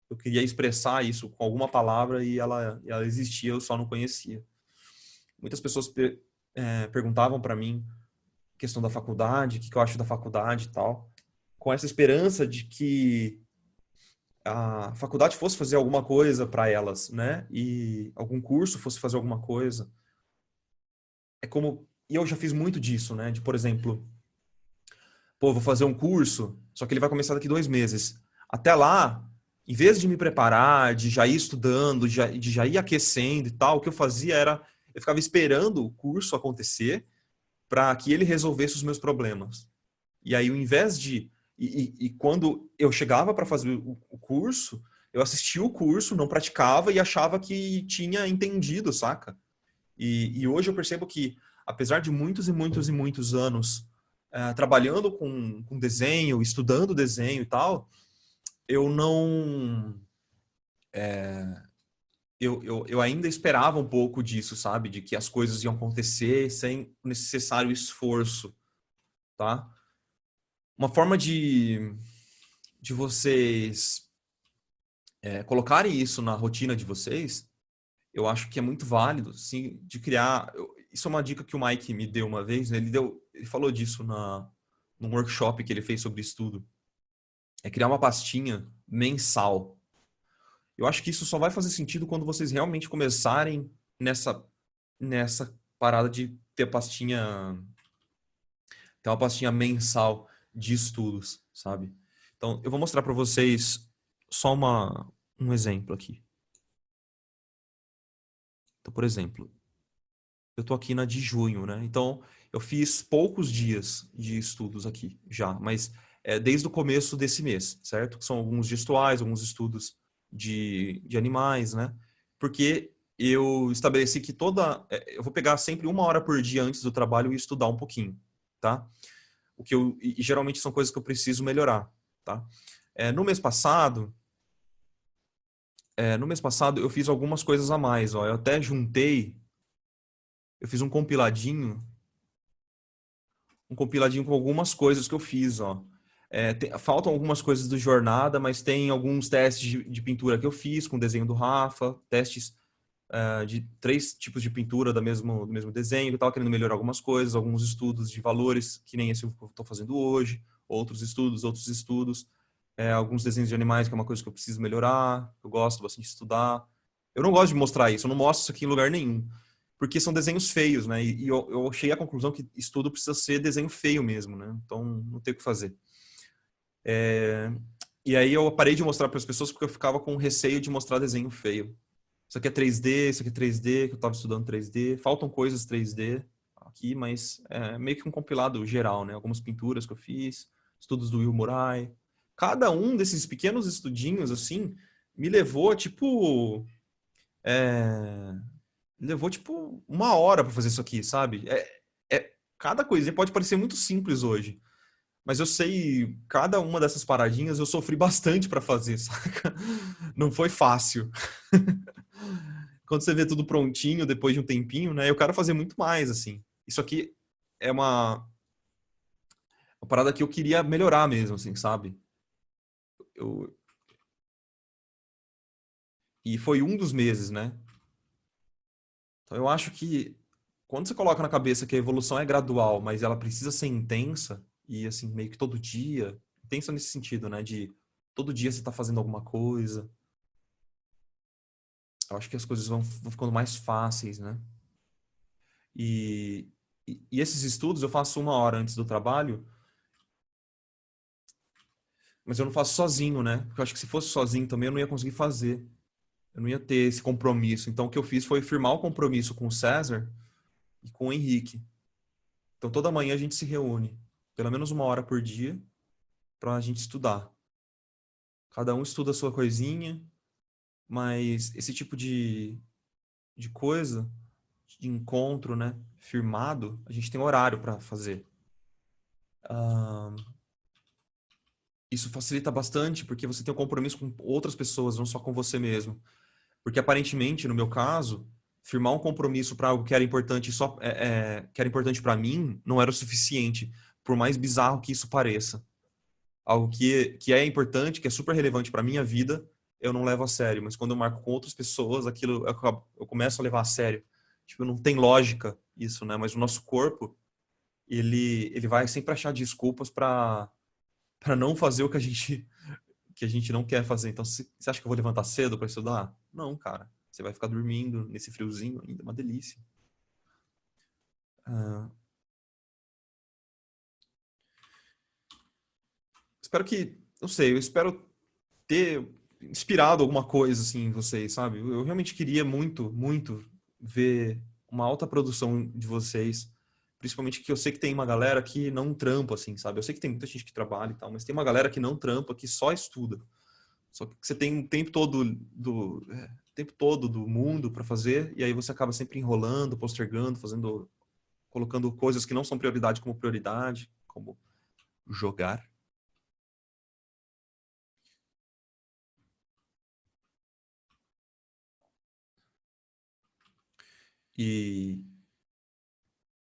Eu queria expressar isso com alguma palavra e ela existia, eu só não conhecia. Muitas pessoas perguntavam para mim a questão da faculdade, o que eu acho da faculdade e tal, com essa esperança de que a faculdade fosse fazer alguma coisa para elas, né? E algum curso fosse fazer alguma coisa. E eu já fiz muito disso, né? De, por exemplo, pô, vou fazer um curso, só que ele vai começar daqui 2 meses. Até lá, em vez de me preparar, de já ir estudando, de já ir aquecendo e tal, o que eu fazia era, eu ficava esperando o curso acontecer para que ele resolvesse os meus problemas. E aí, ao invés de... E quando eu chegava para fazer o curso, eu assistia o curso, não praticava e achava que tinha entendido, saca? E hoje eu percebo que, apesar de muitos e muitos e muitos anos trabalhando com desenho, estudando desenho e tal, eu não... eu ainda esperava um pouco disso, sabe? De que as coisas iam acontecer sem o necessário esforço, tá? Uma forma de vocês colocarem isso na rotina de vocês, eu acho que é muito válido, sim, de criar... Isso é uma dica que o Mike me deu uma vez, né? Ele falou disso num workshop que ele fez sobre estudo. É criar uma pastinha mensal. Eu acho que isso só vai fazer sentido quando vocês realmente começarem nessa parada de ter uma pastinha mensal de estudos, sabe? Então, eu vou mostrar para vocês só um exemplo aqui. Então, por exemplo, eu tô aqui na de junho, né? Então, eu fiz poucos dias de estudos aqui já, mas desde o começo desse mês, certo? Que são alguns gestuais, alguns estudos de animais, né? Porque eu estabeleci que eu vou pegar sempre 1 hora por dia antes do trabalho e estudar um pouquinho, tá? E geralmente são coisas que eu preciso melhorar, tá? No mês passado, eu fiz algumas coisas a mais, ó. Eu fiz um compiladinho com algumas coisas que eu fiz, ó. Faltam algumas coisas do Jornada, mas tem alguns testes de pintura que eu fiz com o desenho do Rafa, testes de 3 tipos de pintura do mesmo desenho. Eu estava querendo melhorar algumas coisas, alguns estudos de valores, que nem esse que eu estou fazendo hoje, outros estudos, alguns desenhos de animais, que é uma coisa que eu preciso melhorar, eu gosto bastante de estudar. Eu não gosto de mostrar isso, eu não mostro isso aqui em lugar nenhum, porque são desenhos feios, né? E eu cheguei à conclusão que estudo precisa ser desenho feio mesmo, né? Então, não tem o que fazer. E aí eu parei de mostrar para as pessoas porque eu ficava com receio de mostrar desenho feio. Isso aqui é 3D, isso aqui é 3D, que eu estava estudando 3D. Faltam coisas 3D aqui, mas é meio que um compilado geral, né? Algumas pinturas que eu fiz, estudos do Will Murray. Cada um desses pequenos estudinhos, assim, me levou, tipo... levou, tipo, 1 hora para fazer isso aqui, sabe? Cada coisinha pode parecer muito simples hoje, mas eu sei, cada uma dessas paradinhas eu sofri bastante para fazer, saca? Não foi fácil. Quando você vê tudo prontinho depois de um tempinho, né? Eu quero fazer muito mais, assim. Isso aqui é uma parada que eu queria melhorar mesmo, assim, sabe? Eu, e foi um dos meses, né? Então eu acho que quando você coloca na cabeça que a evolução é gradual, mas ela precisa ser intensa, e assim, meio que todo dia, intensa nesse sentido, né? De todo dia você tá fazendo alguma coisa. Eu acho que as coisas vão ficando mais fáceis, né? E, e esses estudos eu faço 1 hora antes do trabalho, mas eu não faço sozinho, né? Porque eu acho que se fosse sozinho também eu não ia conseguir fazer. Eu não ia ter esse compromisso. Então o que eu fiz foi firmar o compromisso com o César e com o Henrique. Então toda manhã a gente se reúne, pelo menos 1 hora por dia, para a gente estudar. Cada um estuda a sua coisinha, mas esse tipo de coisa, de encontro, né, firmado, a gente tem horário para fazer. ah, isso facilita bastante, porque você tem um compromisso com outras pessoas, não só com você mesmo. Porque aparentemente, no meu caso, firmar um compromisso para algo que era importante só que era importante para mim, não era o suficiente, por mais bizarro que isso pareça. Algo que é importante, que é super relevante para minha vida, eu não levo a sério. Mas quando eu marco com outras pessoas, aquilo eu começo a levar a sério. Tipo, não tem lógica isso, né? Mas o nosso corpo, ele vai sempre achar desculpas para não fazer o que a gente não quer fazer. Então, você acha que eu vou levantar cedo para estudar? Não, cara. Você vai ficar dormindo nesse friozinho ainda, uma delícia. Ah, espero que, não sei, eu espero ter inspirado alguma coisa assim em vocês, sabe? Eu realmente queria muito, muito ver uma alta produção de vocês, principalmente que eu sei que tem uma galera que não trampa assim, sabe? Eu sei que tem muita gente que trabalha e tal, mas tem uma galera que não trampa, que só estuda. Só que você tem o tempo todo do mundo para fazer e aí você acaba sempre enrolando, postergando, colocando coisas que não são prioridade como prioridade, como jogar. E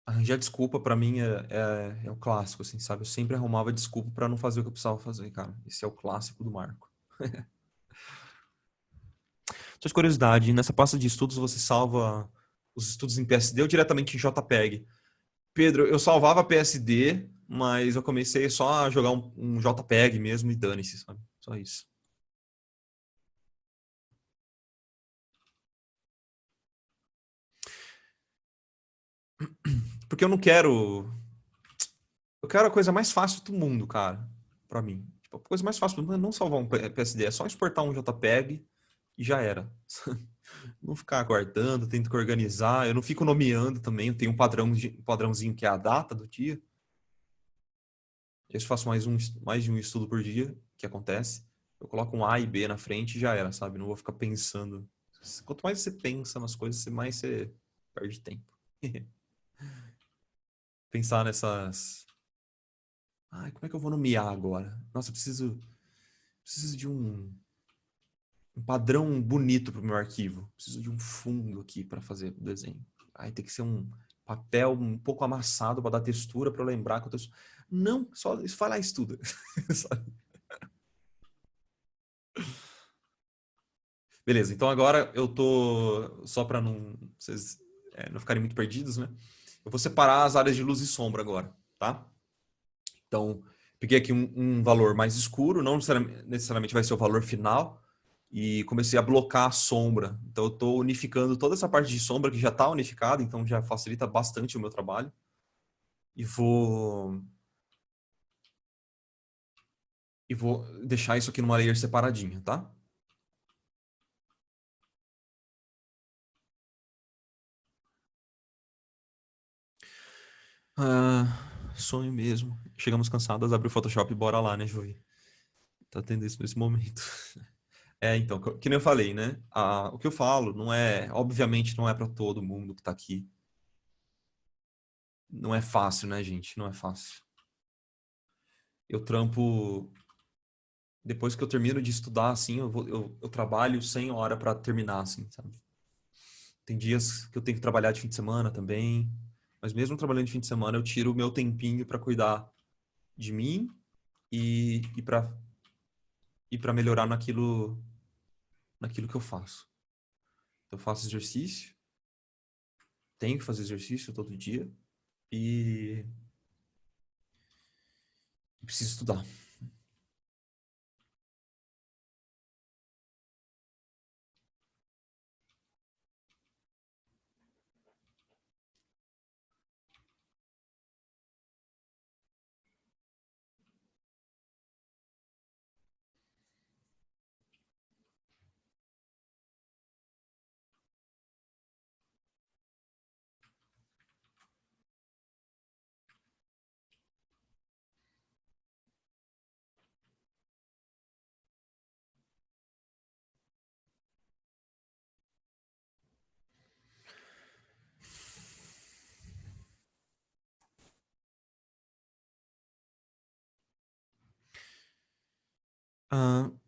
arranjar desculpa pra mim é o clássico, assim, sabe? Eu sempre arrumava desculpa pra não fazer o que eu precisava fazer, cara. Esse é o clássico do Marco. Só de curiosidade, nessa pasta de estudos você salva os estudos em PSD ou diretamente em JPEG? Pedro, eu salvava PSD, mas eu comecei só a jogar um JPEG mesmo e dane-se, sabe? Só isso. Porque eu não quero. Eu quero a coisa mais fácil do mundo, cara, pra mim. Tipo, a coisa mais fácil do mundo é não salvar um PSD, é só exportar um JPEG e já era. Não ficar guardando, tento que organizar. Eu não fico nomeando também. Eu tenho um padrãozinho que é a data do dia. Eu faço mais de um estudo por dia, que acontece. Eu coloco um A e B na frente e já era, sabe? Não vou ficar pensando. Quanto mais você pensa nas coisas, mais você perde tempo. Pensar nessas. Ai, como é que eu vou nomear agora? Nossa, preciso de um padrão bonito para o meu arquivo. Preciso de um fundo aqui para fazer o desenho. Aí tem que ser um papel um pouco amassado para dar textura para eu lembrar que eu tô... Não, só vai lá e estuda. Beleza, então agora eu tô só para não vocês não ficarem muito perdidos, né? Eu vou separar as áreas de luz e sombra agora, tá? Então, peguei aqui um valor mais escuro, não necessariamente vai ser o valor final, e comecei a blocar a sombra. Então, eu estou unificando toda essa parte de sombra que já está unificada, então já facilita bastante o meu trabalho. E vou deixar isso aqui numa layer separadinha, tá? Sonho mesmo. Chegamos cansadas, abre o Photoshop e bora lá, né, Joey? Tá tendo isso nesse momento. Então, que nem eu falei, né? O que eu falo não é, obviamente, não é para todo mundo que tá aqui. Não é fácil, né, gente? Não é fácil. Eu trampo. Depois que eu termino de estudar, assim, eu trabalho 100 horas para terminar, assim, sabe? Tem dias que eu tenho que trabalhar de fim de semana também. Mas mesmo trabalhando de fim de semana, eu tiro o meu tempinho para cuidar de mim e para melhorar naquilo que eu faço. Então, eu faço exercício, tenho que fazer exercício todo dia e preciso estudar.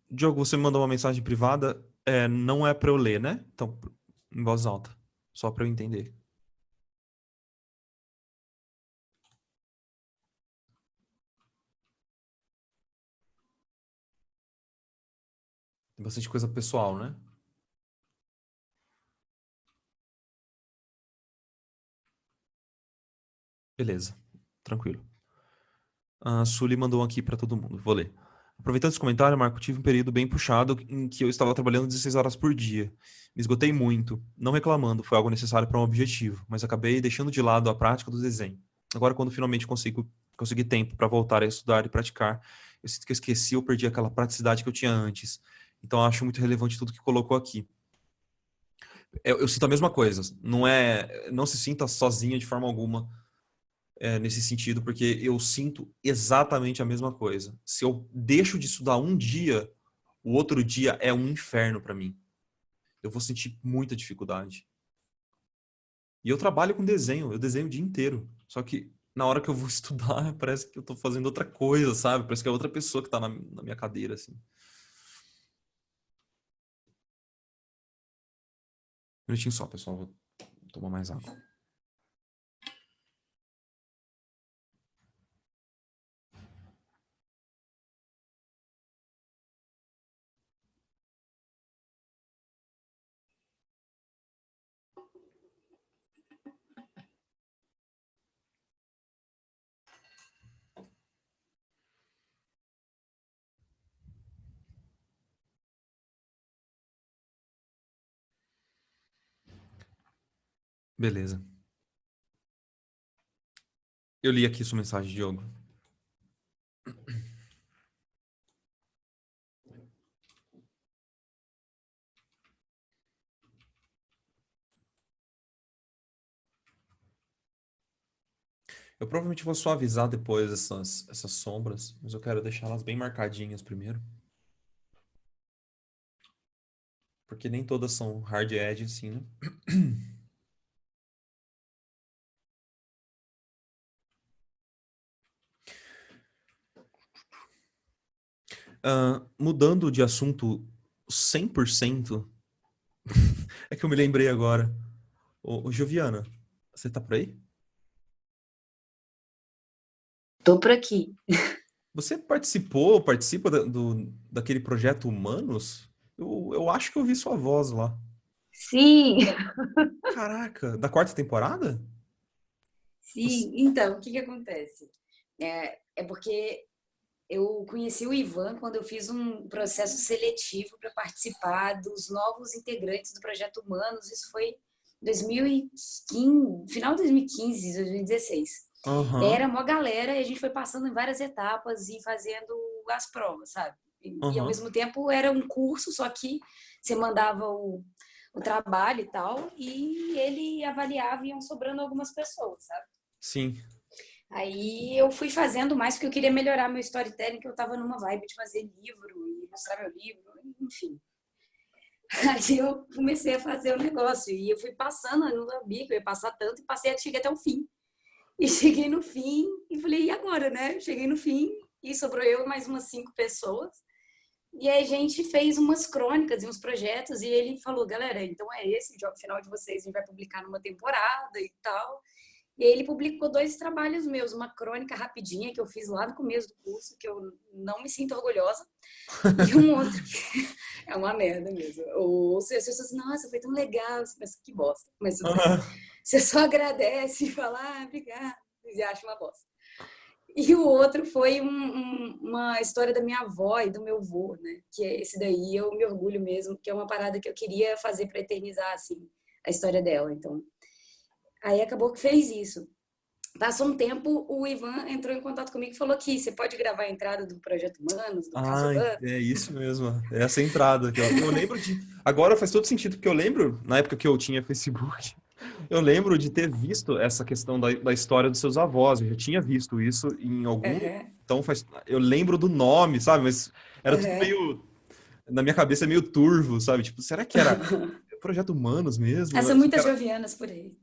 Diogo, você me mandou uma mensagem privada. Não é pra eu ler, né? Então, em voz alta. Só pra eu entender. Tem bastante coisa pessoal, né? Beleza. Tranquilo. A Sully mandou aqui pra todo mundo. Vou ler. Aproveitando esse comentário, Marco, tive um período bem puxado em que eu estava trabalhando 16 horas por dia. Me esgotei muito. Não reclamando, foi algo necessário para um objetivo, mas acabei deixando de lado a prática do desenho. Agora, quando finalmente consegui tempo para voltar a estudar e praticar, eu sinto que eu esqueci ou perdi aquela praticidade que eu tinha antes. Então, eu acho muito relevante tudo que colocou aqui. Eu sinto a mesma coisa. Não se sinta sozinha de forma alguma nesse sentido, porque eu sinto exatamente a mesma coisa. Se eu deixo de estudar um dia, o outro dia é um inferno para mim. Eu vou sentir muita dificuldade. E eu trabalho com desenho, eu desenho o dia inteiro. Só que na hora que eu vou estudar, parece que eu tô fazendo outra coisa, sabe? Parece que é outra pessoa que tá na minha cadeira, assim. Um minutinho só, pessoal. Vou tomar mais água. Beleza. Eu li aqui sua mensagem, Diogo. Eu provavelmente vou suavizar depois essas sombras, mas eu quero deixá-las bem marcadinhas primeiro. Porque nem todas são hard edge, assim, né? Mudando de assunto 100%, é que eu me lembrei agora. Ô, Joviana, você tá por aí? Tô por aqui. Você participa daquele projeto Humanos? Eu acho que eu vi sua voz lá. Sim, Caraca, da quarta temporada? sim. Então, o que que acontece? É porque eu conheci o Ivan quando eu fiz um processo seletivo para participar dos novos integrantes do Projeto Humanos. Isso foi em 2015, final de 2015, 2016. E aí Aham, era uma galera e a gente foi passando em várias etapas e fazendo as provas, sabe? E ao aham. mesmo tempo era um curso, só que você mandava o trabalho e tal, e ele avaliava e iam sobrando algumas pessoas, sabe? Sim. Aí eu fui fazendo mais porque eu queria melhorar meu storytelling, que eu tava numa vibe de fazer livro e mostrar meu livro, enfim. Aí eu comecei a fazer o negócio e eu fui passando, eu não sabia que eu ia passar tanto e cheguei até o fim. E cheguei no fim e falei, e agora, né? Cheguei no fim e sobrou eu e mais umas 5 pessoas. E aí a gente fez umas crônicas e uns projetos e ele falou, galera, então é esse o jogo final de vocês, a gente vai publicar numa temporada e tal. E aí ele publicou 2 trabalhos meus, uma crônica rapidinha que eu fiz lá no começo do curso, que eu não me sinto orgulhosa, e um outro que é uma merda mesmo. Ou se as pessoas, nossa, foi tão legal, você pensa, que bosta, mas tudo bem. Aham. Você só agradece e fala, obrigada, e acha uma bosta. E o outro foi uma história da minha avó e do meu avô, né? Que é esse daí eu me orgulho mesmo, que é uma parada que eu queria fazer para eternizar, assim, a história dela. Então, aí acabou que fez isso. Passou um tempo, o Ivan entrou em contato comigo e falou que você pode gravar a entrada do Projeto Humanos, do Caso Ai, Humanos. é isso mesmo. É essa entrada aqui, ó. Eu lembro de. Agora faz todo sentido, porque eu lembro, na época que eu tinha Facebook, eu lembro de ter visto essa questão da história dos seus avós. Eu já tinha visto isso em algum. Uhum, Então eu lembro do nome, sabe? Mas era tudo uhum. meio. Na minha cabeça, meio turvo, sabe? Tipo, será que era Projeto Humanos mesmo? São muitas jovianas por aí.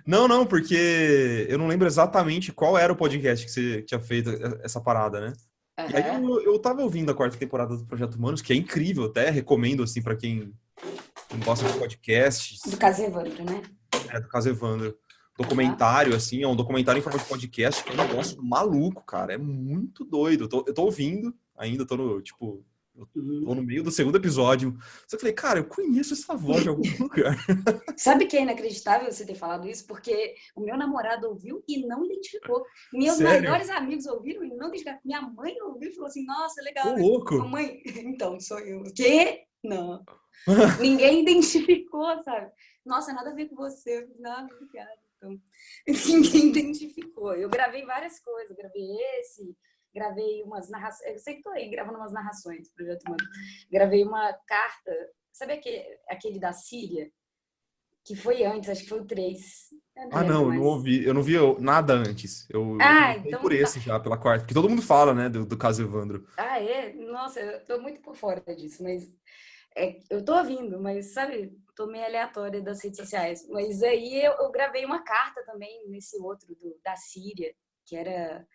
Não, não, porque eu não lembro exatamente qual era o podcast que você tinha feito essa parada, né? E aí Aham. eu tava ouvindo a quarta temporada do Projeto Humanos, que é incrível, até recomendo, assim, pra quem gosta de Do podcasts, caso Evandro, né? do caso Evandro. Aham. Documentário, assim, é um documentário em forma de podcast, que é um negócio maluco, cara, é muito doido. Eu tô ouvindo ainda, tô no, tipo, eu tô Uhum. no meio do segundo episódio. Só que eu falei, cara, eu conheço essa voz de algum lugar. Sabe que é inacreditável você ter falado isso? Porque o meu namorado ouviu e não identificou. Meus Sério? melhores amigos ouviram e não identificaram. Minha mãe ouviu e falou assim: Nossa, Ô, legal. louco! Mamãe, então, sou eu. Quê? Não. Ninguém identificou, sabe? Nossa, nada a ver com você. Não, obrigada. Então, ninguém identificou. Eu gravei várias coisas. Eu gravei esse, gravei umas narrações. Eu sempre tô aí gravando umas narrações do Projeto Humano. Gravei uma carta. Sabe aquele da Síria? Que foi antes, acho que foi o 3. Eu não Ah, lembro não, eu não mais. ouvi, eu não vi nada antes. Eu Ah, comecei por então tá. esse já, pela quarta, porque todo mundo fala, né, do caso Evandro. Ah, é? Nossa, eu tô muito por fora disso, mas eu tô ouvindo, mas sabe, tô meio aleatória das redes sociais. Mas aí eu gravei uma carta também nesse outro da Síria, que era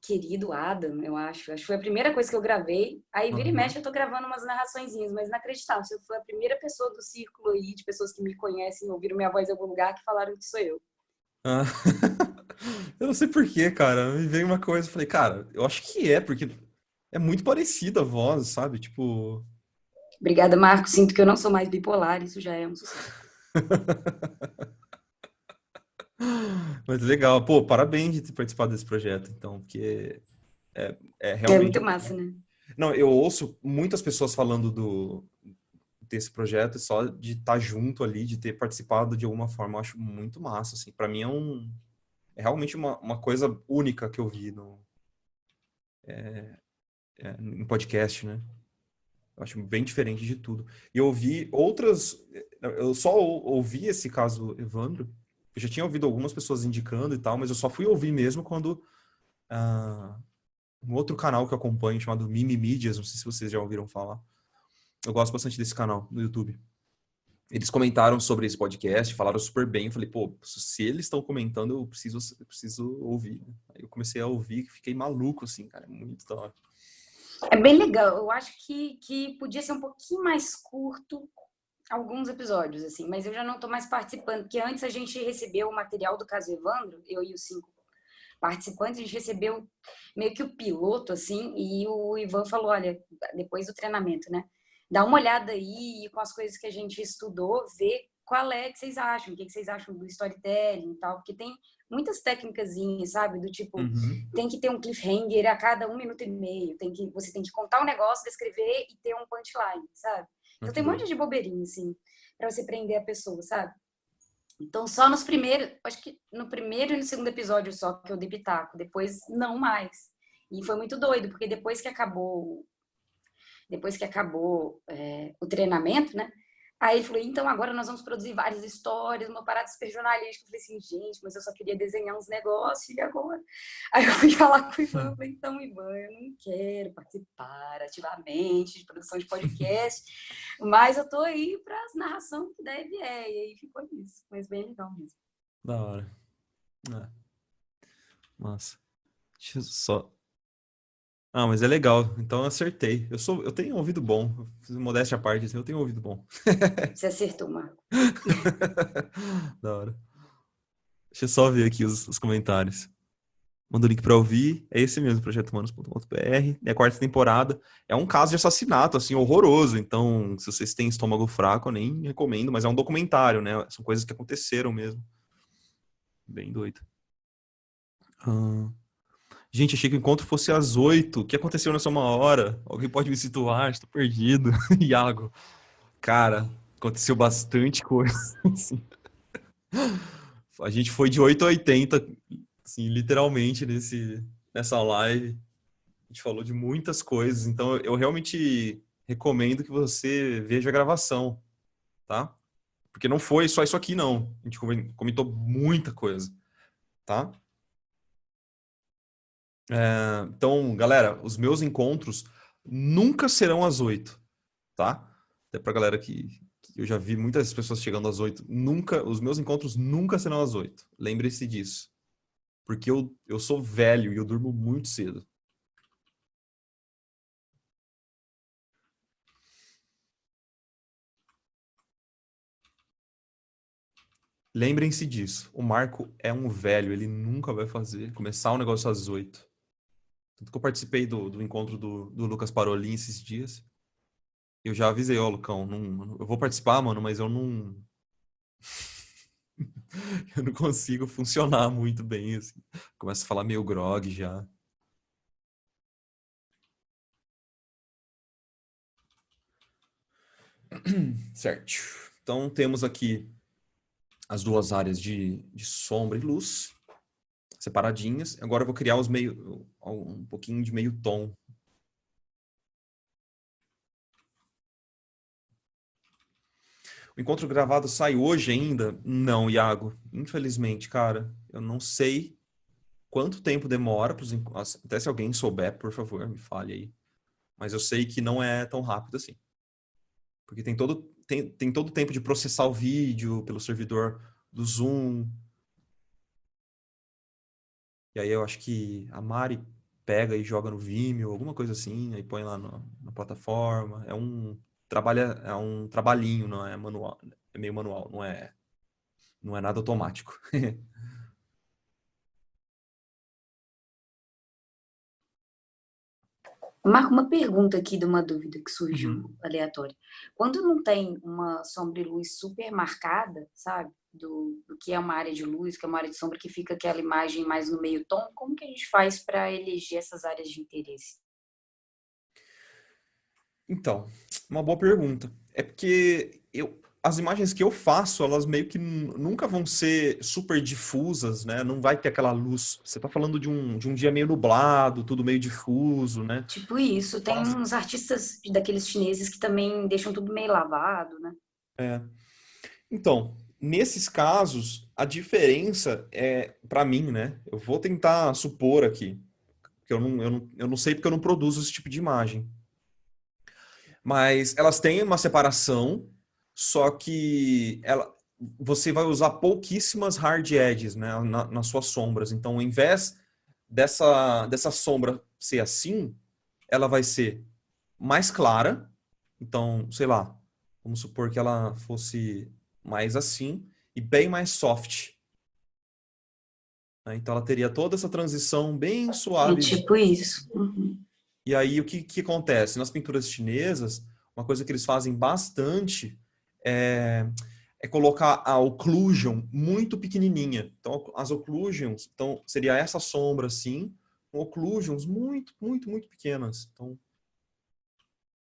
Querido Adam, eu acho. Acho que foi a primeira coisa que eu gravei. Aí vira e Aham. mexe eu tô gravando umas narraçõezinhas, mas inacreditável. Você foi a primeira pessoa do círculo aí, de pessoas que me conhecem, ouviram minha voz em algum lugar, que falaram que sou eu. Ah. Eu não sei por quê, cara. Me veio uma coisa, eu falei, cara, eu acho que é, porque é muito parecida a voz, sabe? Tipo. Obrigada, Marco. Sinto que eu não sou mais bipolar, isso já é um sucesso. Mas legal. Pô, parabéns de ter participado desse projeto, então, porque é É realmente. muito massa, né? Não, eu ouço muitas pessoas falando desse projeto e só de estar junto ali, de ter participado de alguma forma, eu acho muito massa, assim. Pra mim é realmente uma coisa única que eu vi no podcast, né? Eu acho bem diferente de tudo. E eu ouvi outras. Eu só ouvi esse caso Evandro. Eu já tinha ouvido algumas pessoas indicando e tal, mas eu só fui ouvir mesmo quando um outro canal que eu acompanho, chamado Mimi Mídias, não sei se vocês já ouviram falar. Eu gosto bastante desse canal no YouTube. Eles comentaram sobre esse podcast, falaram super bem. Eu falei, pô, se eles estão comentando, eu preciso ouvir. Aí eu comecei a ouvir e fiquei maluco, assim, cara. É muito da hora. É bem legal. Eu acho que podia ser um pouquinho mais curto alguns episódios, assim, mas eu já não estou mais participando, porque antes a gente recebeu o material do caso Evandro, eu e os 5 participantes, a gente recebeu meio que o piloto, assim, e o Ivan falou, olha, depois do treinamento, né, dá uma olhada aí com as coisas que a gente estudou, vê qual é que vocês acham, o que vocês acham do storytelling e tal, porque tem muitas técnicazinhas, sabe, do tipo, Uhum. tem que ter um cliffhanger a cada 1 minuto e meio, você tem que contar um negócio, descrever e ter um punchline, sabe? Ah, Então que tem um monte doido. de bobeirinha, assim, pra você prender a pessoa, sabe? Então, só nos primeiros, acho que no primeiro e no segundo episódio só que eu dei pitaco, depois não mais. E foi muito doido, porque depois que acabou o treinamento, né? Aí ele falou, então agora nós vamos produzir várias histórias, uma parada super jornalística. Eu falei assim, gente, mas eu só queria desenhar uns negócios e agora? Aí eu fui falar com o Ivan, eu falei, então, Ivan, eu não quero participar ativamente de produção de podcast, mas eu tô aí para as narração que deve e aí ficou isso, mas bem legal mesmo. Da hora. É, massa. Deixa eu só. Ah, mas é legal. Então eu acertei. Eu tenho ouvido bom. Fiz modéstia à parte, assim, eu tenho ouvido bom. Você acertou, Marco. Da hora. Deixa eu só ver aqui os comentários. Manda o link pra ouvir. É esse mesmo, projetohumanos.com.br. É a quarta temporada. É um caso de assassinato, assim, horroroso. Então, se vocês têm estômago fraco, eu nem recomendo, mas é um documentário, né? São coisas que aconteceram mesmo. Bem doido. Ah, gente, achei que o encontro fosse às 8. O que aconteceu nessa uma hora? Alguém pode me situar? Estou perdido. Iago. Cara, aconteceu bastante coisa. Assim. A gente foi de 8 a 80, assim, literalmente, nessa live. A gente falou de muitas coisas, então eu realmente recomendo que você veja a gravação, tá? Porque não foi só isso aqui, não. A gente comentou muita coisa, tá? Então, galera, os meus encontros nunca serão às 8, tá? Até pra galera que eu já vi muitas pessoas chegando às 8. Nunca, os meus encontros nunca serão às 8. Lembre-se disso. Porque eu sou velho e eu durmo muito cedo. lembrem-se disso. O Marco é um velho, ele nunca vai começar um negócio às 8. Tanto que eu participei do encontro do Lucas Parolin esses dias. Eu já avisei, ó, Lucão, eu vou participar, mano, mas eu não... eu não consigo funcionar muito bem, assim. Começo a falar meio grog já. Certo. Então, temos aqui as duas áreas de sombra e luz separadinhas. Agora eu vou criar um pouquinho de meio tom. O encontro gravado sai hoje ainda? Não, Iago. Infelizmente, cara, eu não sei quanto tempo demora. Até se alguém souber, por favor, me fale aí. Mas eu sei que não é tão rápido assim. Porque tem todo o tempo de processar o vídeo pelo servidor do Zoom. E aí eu acho que a Mari pega e joga no Vimeo, alguma coisa assim, aí põe lá na plataforma. É um trabalhinho, não é manual, é meio manual, não é nada automático. Marco, uma pergunta aqui de uma dúvida que surgiu Uhum. aleatória. Quando não tem uma sombra e luz super marcada, sabe? Do que é uma área de luz, que é uma área de sombra, que fica aquela imagem mais no meio tom, como que a gente faz para eleger essas áreas de interesse? Então, uma boa pergunta. É porque as imagens que eu faço, elas meio que nunca vão ser super difusas, né? Não vai ter aquela luz. Você tá falando de um dia meio nublado, tudo meio difuso, né? Tipo isso, tem uns artistas daqueles chineses que também deixam tudo meio lavado, né? É. Então, nesses casos, a diferença é, para mim, né? Eu vou tentar supor aqui, que eu não sei porque eu não produzo esse tipo de imagem. Mas elas têm uma separação, só que você vai usar pouquíssimas hard edges, né, nas suas sombras. Então, ao invés dessa sombra ser assim, ela vai ser mais clara. Então, sei lá, vamos supor que ela fosse mais assim e bem mais soft, né? Então, ela teria toda essa transição bem É suave. tipo isso. Uhum. E aí, o que acontece? Nas pinturas chinesas, uma coisa que eles fazem bastante é colocar a occlusion muito pequenininha. Então, as occlusions, então, seria essa sombra assim, com occlusions muito, muito, muito pequenas. Então,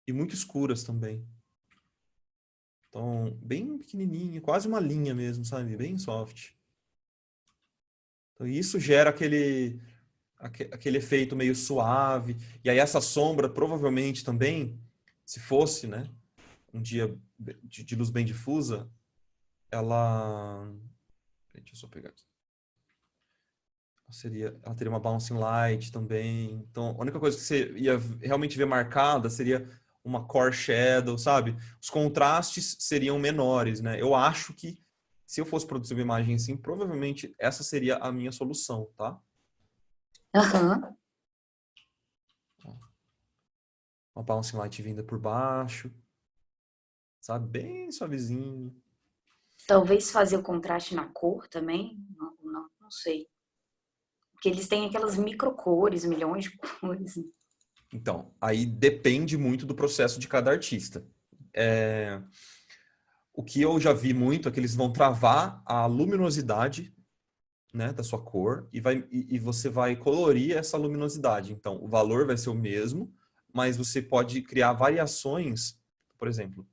e muito escuras também. Então, bem pequenininha, quase uma linha mesmo, sabe? Bem soft. Então, isso gera aquele efeito meio suave. E aí essa sombra, provavelmente também, se fosse, né, um dia de luz bem difusa, ela... Deixa eu só pegar aqui. Ela teria uma bouncing light também. Então, a única coisa que você ia realmente ver marcada seria uma core shadow, sabe? Os contrastes seriam menores, né? Eu acho que se eu fosse produzir uma imagem assim, provavelmente essa seria a minha solução, tá? Aham. Uma bouncing light vinda por baixo, sabe? Bem suavezinho. Talvez fazer o contraste na cor também? Não sei. Porque eles têm aquelas microcores, milhões de cores. Então, aí depende muito do processo de cada artista. O que eu já vi muito é que eles vão travar a luminosidade, né, da sua cor e você vai colorir essa luminosidade. Então, o valor vai ser o mesmo, mas você pode criar variações, por exemplo,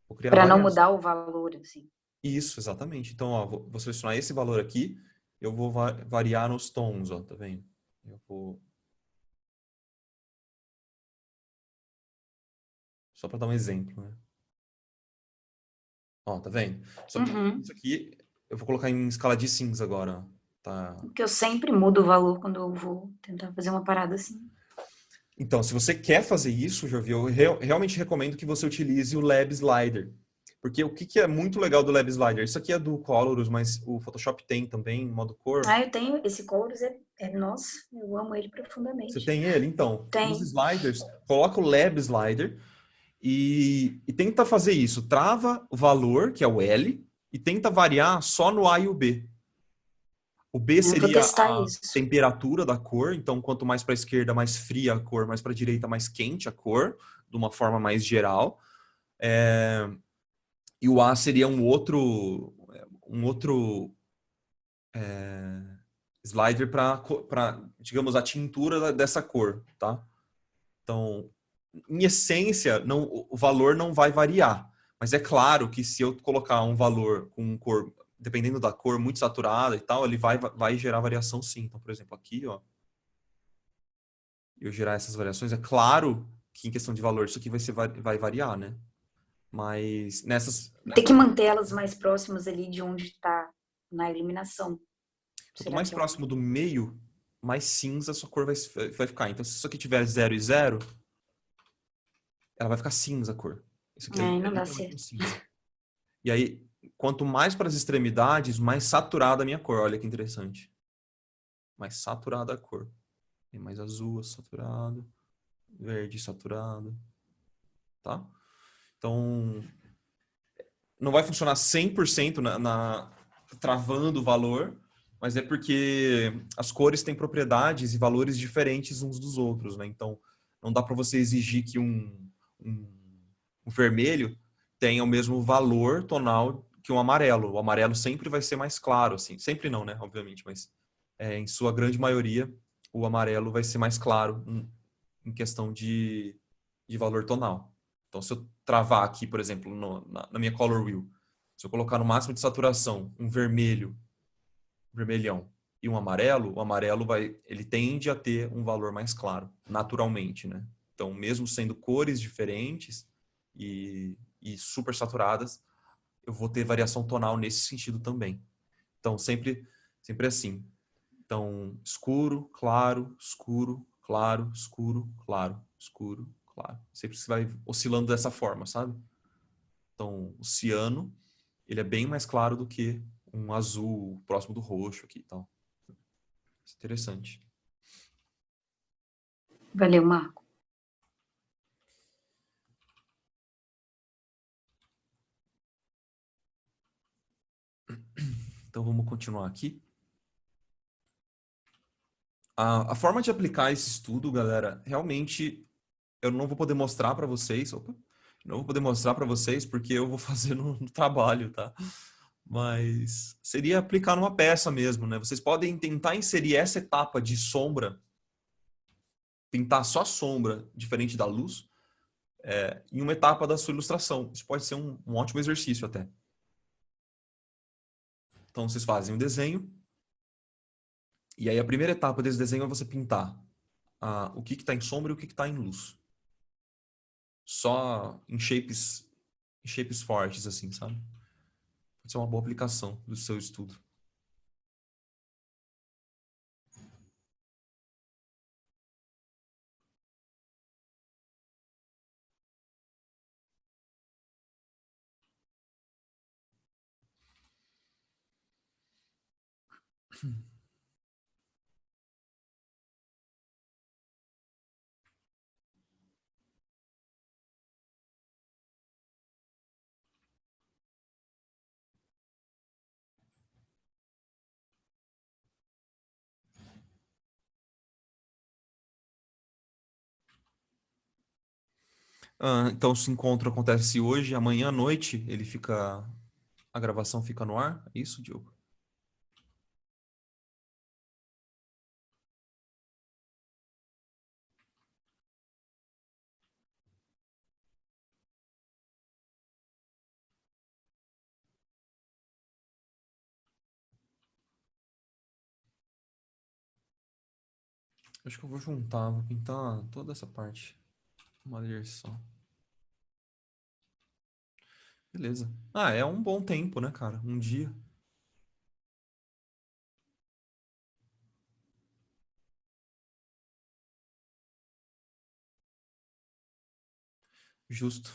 vou criar Para não variações. mudar o valor, assim. Isso, exatamente. Então, ó, vou selecionar esse valor aqui, eu vou variar nos tons, ó, tá vendo? Eu vou... Só para dar um exemplo, né? Ó, tá vendo? Só que Uhum. isso aqui eu vou colocar em escala de cinza agora, ó. Tá. Porque eu sempre mudo o valor quando eu vou tentar fazer uma parada assim. Então, se você quer fazer isso, Jovi, eu realmente recomendo que você utilize o Lab Slider. Porque o que é muito legal do Lab Slider? Isso aqui é do Colorus, mas o Photoshop tem também, modo cor. Ah, eu tenho esse Chorus, nossa, eu amo ele Você profundamente. tem ele? Então, nos Tem. sliders, coloca o Lab Slider e tenta fazer isso. Trava o valor, que é o L, e tenta variar só no A e o B. O B Eu vou seria testar a isso. temperatura da cor, então quanto mais para a esquerda, mais fria a cor, mais para a direita, mais quente a cor, de uma forma mais geral. E o A seria um outro slider para, digamos, a tintura dessa cor, tá? Então, em essência, não, o valor não vai variar. Mas é claro que se eu colocar um valor com cor, dependendo da cor, muito saturada e tal, ele vai gerar variação sim. Então, por exemplo, aqui, ó, eu gerar essas variações, é claro que em questão de valor isso aqui vai variar, né? Mas nessas... Tem que manter elas mais próximas ali de onde está na iluminação. Quanto Será mais que é? próximo do meio, mais cinza a sua cor vai ficar. Então, se isso aqui tiver 0 e 0, ela vai ficar cinza a cor. Isso aqui Não é dá literalmente um certo. cinza. E aí, quanto mais para as extremidades, mais saturada a minha cor. Olha que interessante. Mais saturada a cor. Tem mais azul saturado, verde saturado, tá? Então, não vai funcionar 100% travando o valor, mas é porque as cores têm propriedades e valores diferentes uns dos outros, né? Então, não dá para você exigir que um, um vermelho tenha o mesmo valor tonal que um amarelo. O amarelo sempre vai ser mais claro, assim. Sempre não, né? Obviamente, mas em sua grande maioria, o amarelo vai ser mais claro em questão de valor tonal. Então, se eu travar aqui, por exemplo, na minha color wheel, se eu colocar no máximo de saturação um vermelho, vermelhão, e um amarelo, o amarelo ele tende a ter um valor mais claro, naturalmente, né? Então, mesmo sendo cores diferentes e super saturadas, eu vou ter variação tonal nesse sentido também. Então, sempre assim. Então, escuro, claro, escuro, claro, escuro, claro, escuro, claro. Sempre você vai oscilando dessa forma, sabe? Então, o ciano, ele é bem mais claro do que um azul próximo do roxo aqui e tal. Isso é interessante. Valeu, Marco. Então, vamos continuar aqui. A forma de aplicar esse estudo, galera, realmente eu não vou poder mostrar para vocês. Opa, não vou poder mostrar para vocês porque eu vou fazer no trabalho, tá? Mas seria aplicar numa peça mesmo, né? Vocês podem tentar inserir essa etapa de sombra, pintar só a sombra diferente da luz, em uma etapa da sua ilustração. Isso pode ser um ótimo exercício até. Então vocês fazem um desenho, e aí a primeira etapa desse desenho é você pintar o que está em sombra e o que está em luz. Só em shapes fortes, assim, sabe? Pode ser uma boa aplicação do seu estudo. Então, esse encontro acontece hoje, amanhã à noite, a gravação fica no ar? É isso, Diogo? Acho que eu vou juntar, vou pintar toda essa parte. Uma layers só. Beleza. É um bom tempo, né, cara? Um dia. Justo.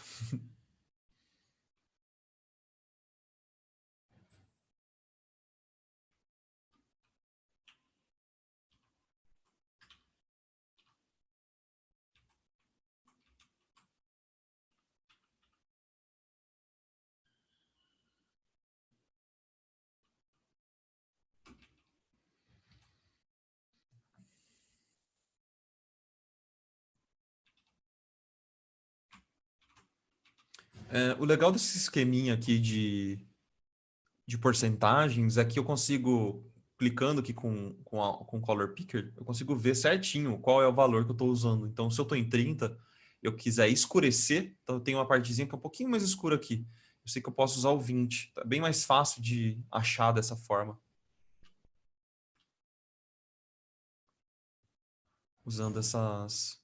O legal desse esqueminha aqui de porcentagens é que eu consigo, clicando aqui com o Color Picker, eu consigo ver certinho qual é o valor que eu estou usando. Então, se eu estou em 30, eu quiser escurecer, então eu tenho uma partezinha que é um pouquinho mais escura aqui. Eu sei que eu posso usar o 20. Tá bem mais fácil de achar dessa forma. Usando essas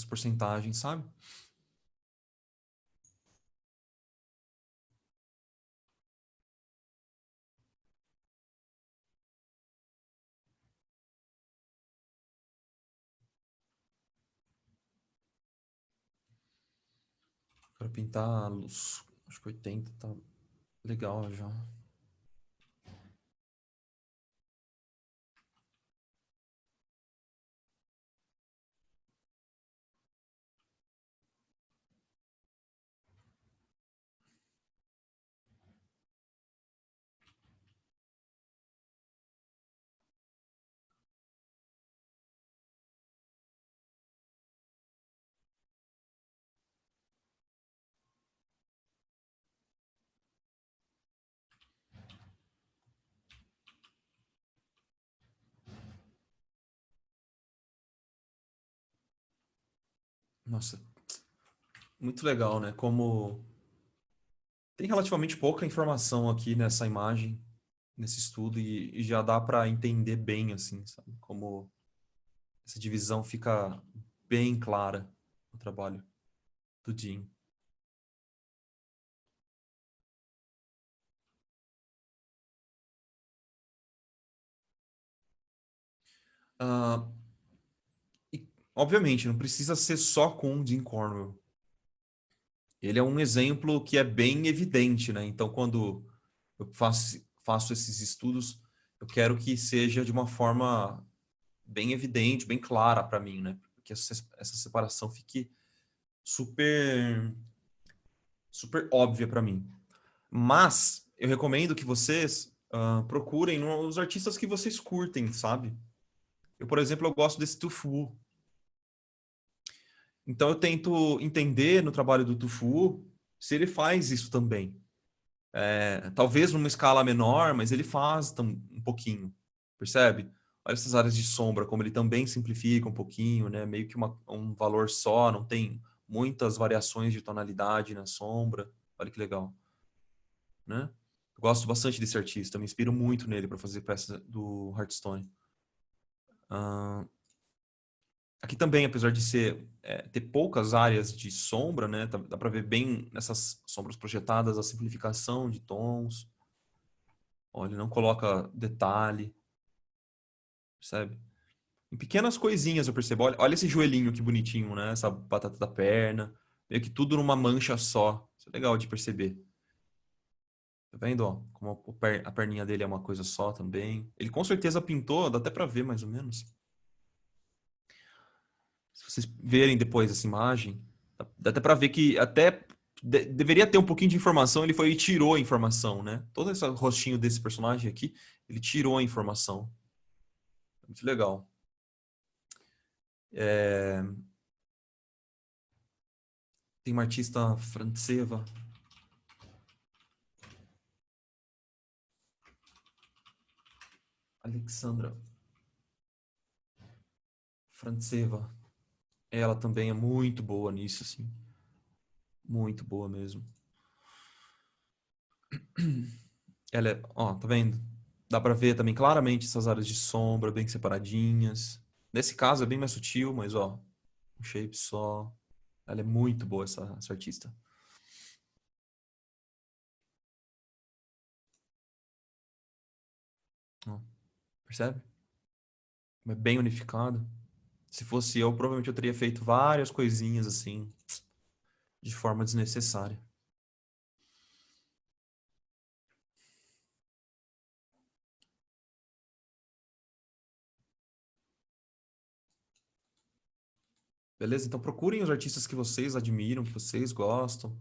porcentagens, sabe? Para pintar a luz, acho que 80 tá legal já. Nossa, muito legal, né? Como tem relativamente pouca informação aqui nessa imagem, nesse estudo, e já dá para entender bem, assim, sabe? Como essa divisão fica bem clara no trabalho do Jim. Ah, e, obviamente, não precisa ser só com o Jim Cornwell. Ele é um exemplo que é bem evidente, né? Então, quando eu faço esses estudos, eu quero que seja de uma forma bem evidente, bem clara para mim, né? Que essa separação fique super, super óbvia para mim. Mas eu recomendo que vocês procurem nos artistas que vocês curtem, sabe? Eu, por exemplo, eu gosto desse Tufu. Então eu tento entender no trabalho do Tufu se ele faz isso também. Talvez numa escala menor, mas ele faz um pouquinho, percebe? Olha essas áreas de sombra, como ele também simplifica um pouquinho, né? Meio que um valor só, não tem muitas variações de tonalidade na sombra. Olha que legal, né? Eu gosto bastante desse artista, me inspiro muito nele para fazer peça do Hearthstone. Ah, aqui também, apesar de ter poucas áreas de sombra, né? Dá para ver bem nessas sombras projetadas a simplificação de tons. Olha, ele não coloca detalhe, percebe? Em pequenas coisinhas eu percebo. Olha esse joelhinho que bonitinho, né? Essa batata da perna. Meio que tudo numa mancha só. Isso é legal de perceber. Tá vendo, ó? Como a perninha dele é uma coisa só também. Ele com certeza pintou, dá até pra ver mais ou menos. Se vocês verem depois essa imagem, dá até pra ver que até deveria ter um pouquinho de informação, ele foi e tirou a informação, né? Todo esse rostinho desse personagem aqui, ele tirou a informação. Muito legal. Tem uma artista francesa, Alexandra Franceva. Ela também é muito boa nisso, assim. Muito boa mesmo. Ela é, ó, tá vendo? Dá pra ver também claramente essas áreas de sombra bem separadinhas. Nesse caso é bem mais sutil, mas ó, um shape só. Ela é muito boa, essa artista. Ó, percebe? É bem unificado. Se fosse eu, provavelmente eu teria feito várias coisinhas assim, de forma desnecessária. Beleza? Então procurem os artistas que vocês admiram, que vocês gostam.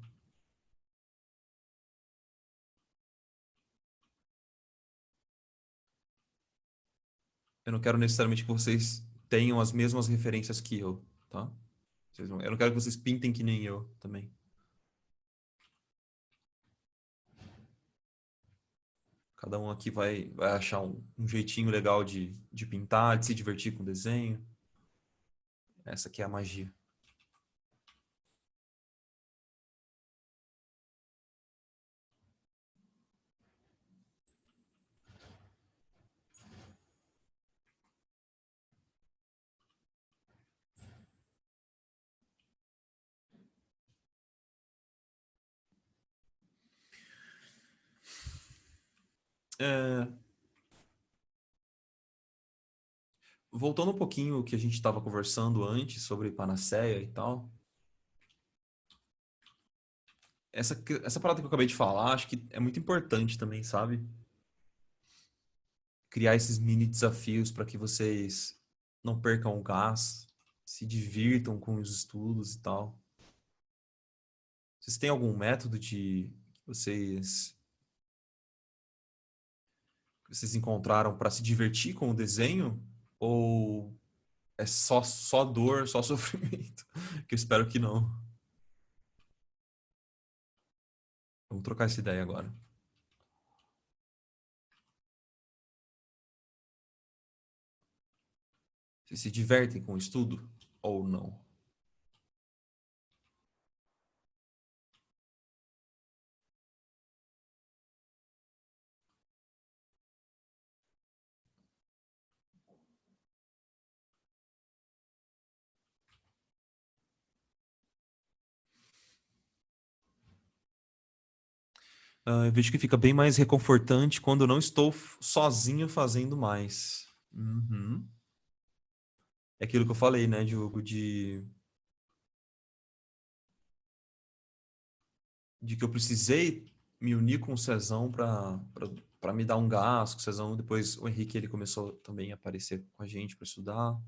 Eu não quero necessariamente que vocês tenham as mesmas referências que eu, tá? Eu não quero que vocês pintem que nem eu também. Cada um aqui vai achar um jeitinho legal de pintar, de se divertir com o desenho. Essa aqui é a magia. Voltando um pouquinho o que a gente estava conversando antes sobre Panaceia e tal. Essa parada que eu acabei de falar, acho que é muito importante também, sabe? Criar esses mini desafios para que vocês não percam o gás, se divirtam com os estudos e tal. Vocês têm algum método que vocês encontraram para se divertir com o desenho? Ou é só dor, só sofrimento? Que eu espero que não. Vamos trocar essa ideia agora. Vocês se divertem com o estudo ou não? Eu vejo que fica bem mais reconfortante quando eu não estou sozinho fazendo mais. Uhum. É aquilo que eu falei, né, Diogo, de que eu precisei me unir com o Cezão para me dar um gás. O Cezão, depois o Henrique, ele começou também a aparecer com a gente para estudar.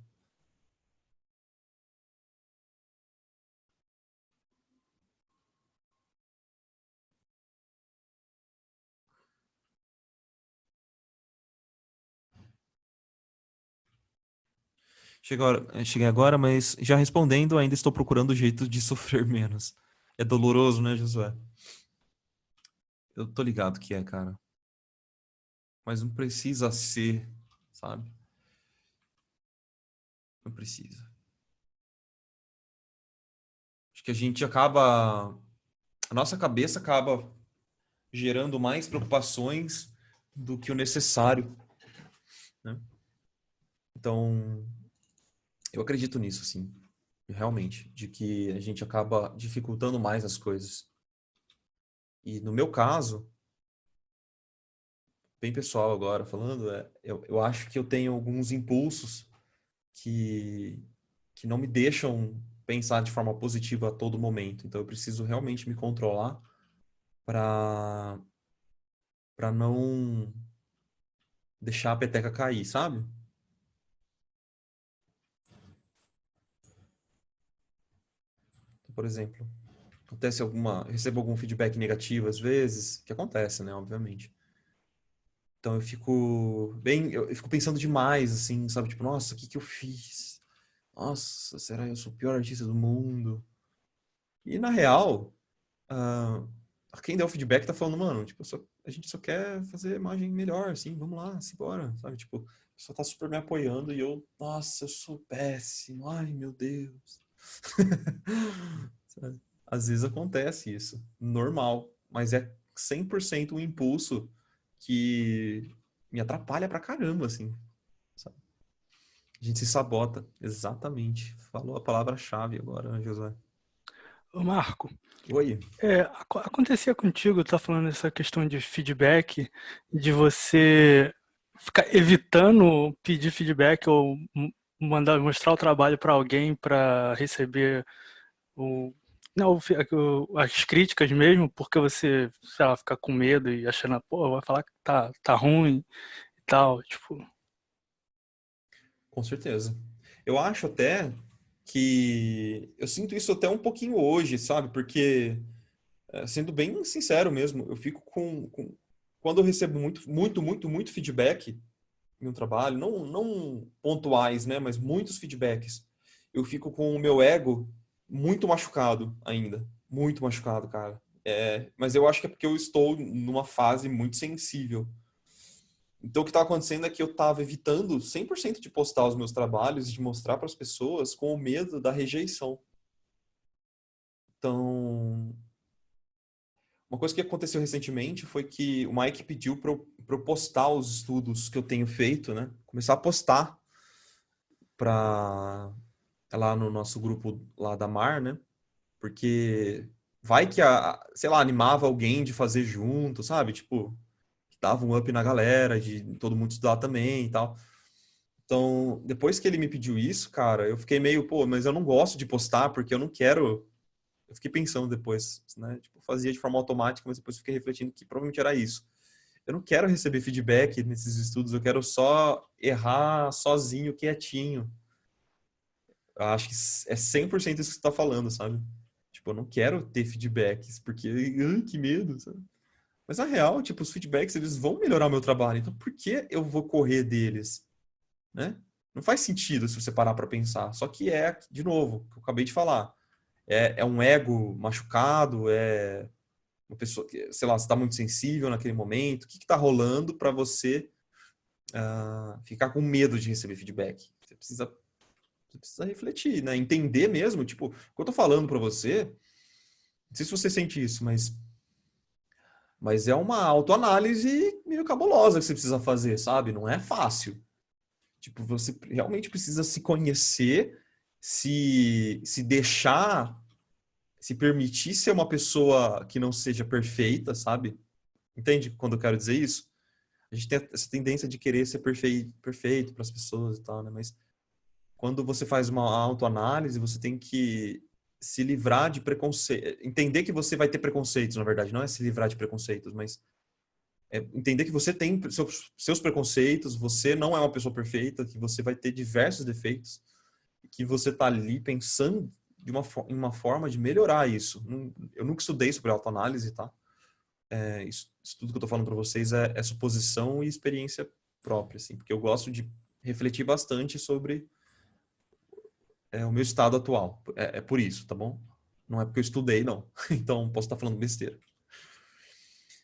Cheguei agora, mas já respondendo, ainda estou procurando o jeito de sofrer menos. É doloroso, né, Josué? Eu tô ligado que é, cara. Mas não precisa ser, sabe? Não precisa. Acho que a gente acaba... A nossa cabeça acaba gerando mais preocupações do que o necessário, né? Então, eu acredito nisso, sim. Realmente. De que a gente acaba dificultando mais as coisas. E no meu caso, bem pessoal agora falando, eu acho que eu tenho alguns impulsos que não me deixam pensar de forma positiva a todo momento. Então eu preciso realmente me controlar para não deixar a peteca cair, sabe? Então, por exemplo, recebo algum feedback negativo às vezes, que acontece, né, obviamente. Então eu fico pensando demais, assim, sabe? Tipo, nossa, o que que eu fiz? Nossa, será que eu sou o pior artista do mundo? E na real, ah, quem deu o feedback tá falando, mano, tipo, a gente só quer fazer a imagem melhor, assim, vamos lá, simbora, sabe? Tipo, a pessoa tá super me apoiando e eu, nossa, eu sou péssimo, ai, meu Deus. Sabe? Às vezes acontece isso, normal, mas é 100% um impulso que me atrapalha pra caramba, assim, sabe? A gente se sabota, exatamente. Falou a palavra-chave agora, Josué. Ô Marco, Oi. acontecia contigo, tá falando essa questão de feedback, de você ficar evitando pedir feedback ou mostrar o trabalho para alguém para receber o, não, as críticas mesmo, porque você, sei lá, fica com medo e achando, pô, vai falar que tá ruim e tal, tipo. Com certeza. Eu acho até que eu sinto isso até um pouquinho hoje, sabe? Porque, sendo bem sincero mesmo, eu fico quando eu recebo muito feedback em um trabalho, não pontuais, né? Mas muitos feedbacks, eu fico com o meu ego muito machucado ainda. Muito machucado, cara. Mas eu acho que é porque eu estou numa fase muito sensível. Então, o que estava acontecendo é que eu estava evitando 100% de postar os meus trabalhos e de mostrar para as pessoas com o medo da rejeição. Então, uma coisa que aconteceu recentemente foi que o Mike pediu para eu postar os estudos que eu tenho feito, né? Começar a postar lá no nosso grupo lá da Mar, né? Porque vai que, sei lá, animava alguém de fazer junto, sabe? Tipo, dava um up na galera, de todo mundo estudar também e tal. Então, depois que ele me pediu isso, cara, eu fiquei meio, pô, mas eu não gosto de postar porque eu não quero. Eu fiquei pensando depois, né? Tipo, fazia de forma automática, mas depois fiquei refletindo que provavelmente era isso. Eu não quero receber feedback nesses estudos, eu quero só errar sozinho, quietinho. Eu acho que é 100% isso que você tá falando, sabe? Tipo, eu não quero ter feedbacks, porque, que medo, sabe? Mas na real, tipo, os feedbacks, eles vão melhorar o meu trabalho. Então, por que eu vou correr deles, né? Não faz sentido se você parar para pensar. Só que de novo, que eu acabei de falar. É um ego machucado, é uma pessoa que, sei lá, você está muito sensível naquele momento. O que está rolando para você ficar com medo de receber feedback? Você precisa refletir, né? Entender mesmo, tipo, o que eu tô falando para você, não sei se você sente isso, mas é uma autoanálise meio cabulosa que você precisa fazer, sabe? Não é fácil. Tipo, você realmente precisa se conhecer, se deixar, se permitir ser uma pessoa que não seja perfeita, sabe? Entende quando eu quero dizer isso? A gente tem essa tendência de querer ser perfeito para as pessoas e tal, né? Mas quando você faz uma autoanálise, você tem que se livrar de preconceito. Entender que você vai ter preconceitos, na verdade. Não é se livrar de preconceitos, mas entender que você tem seus preconceitos, você não é uma pessoa perfeita, que você vai ter diversos defeitos, que você está ali pensando em uma forma de melhorar isso. Eu nunca estudei sobre autoanálise, tá? Isso tudo que eu estou falando para vocês é suposição e experiência própria, assim, porque eu gosto de refletir bastante sobre o meu estado atual. É por isso, tá bom? Não é porque eu estudei, não. Então, posso estar falando besteira.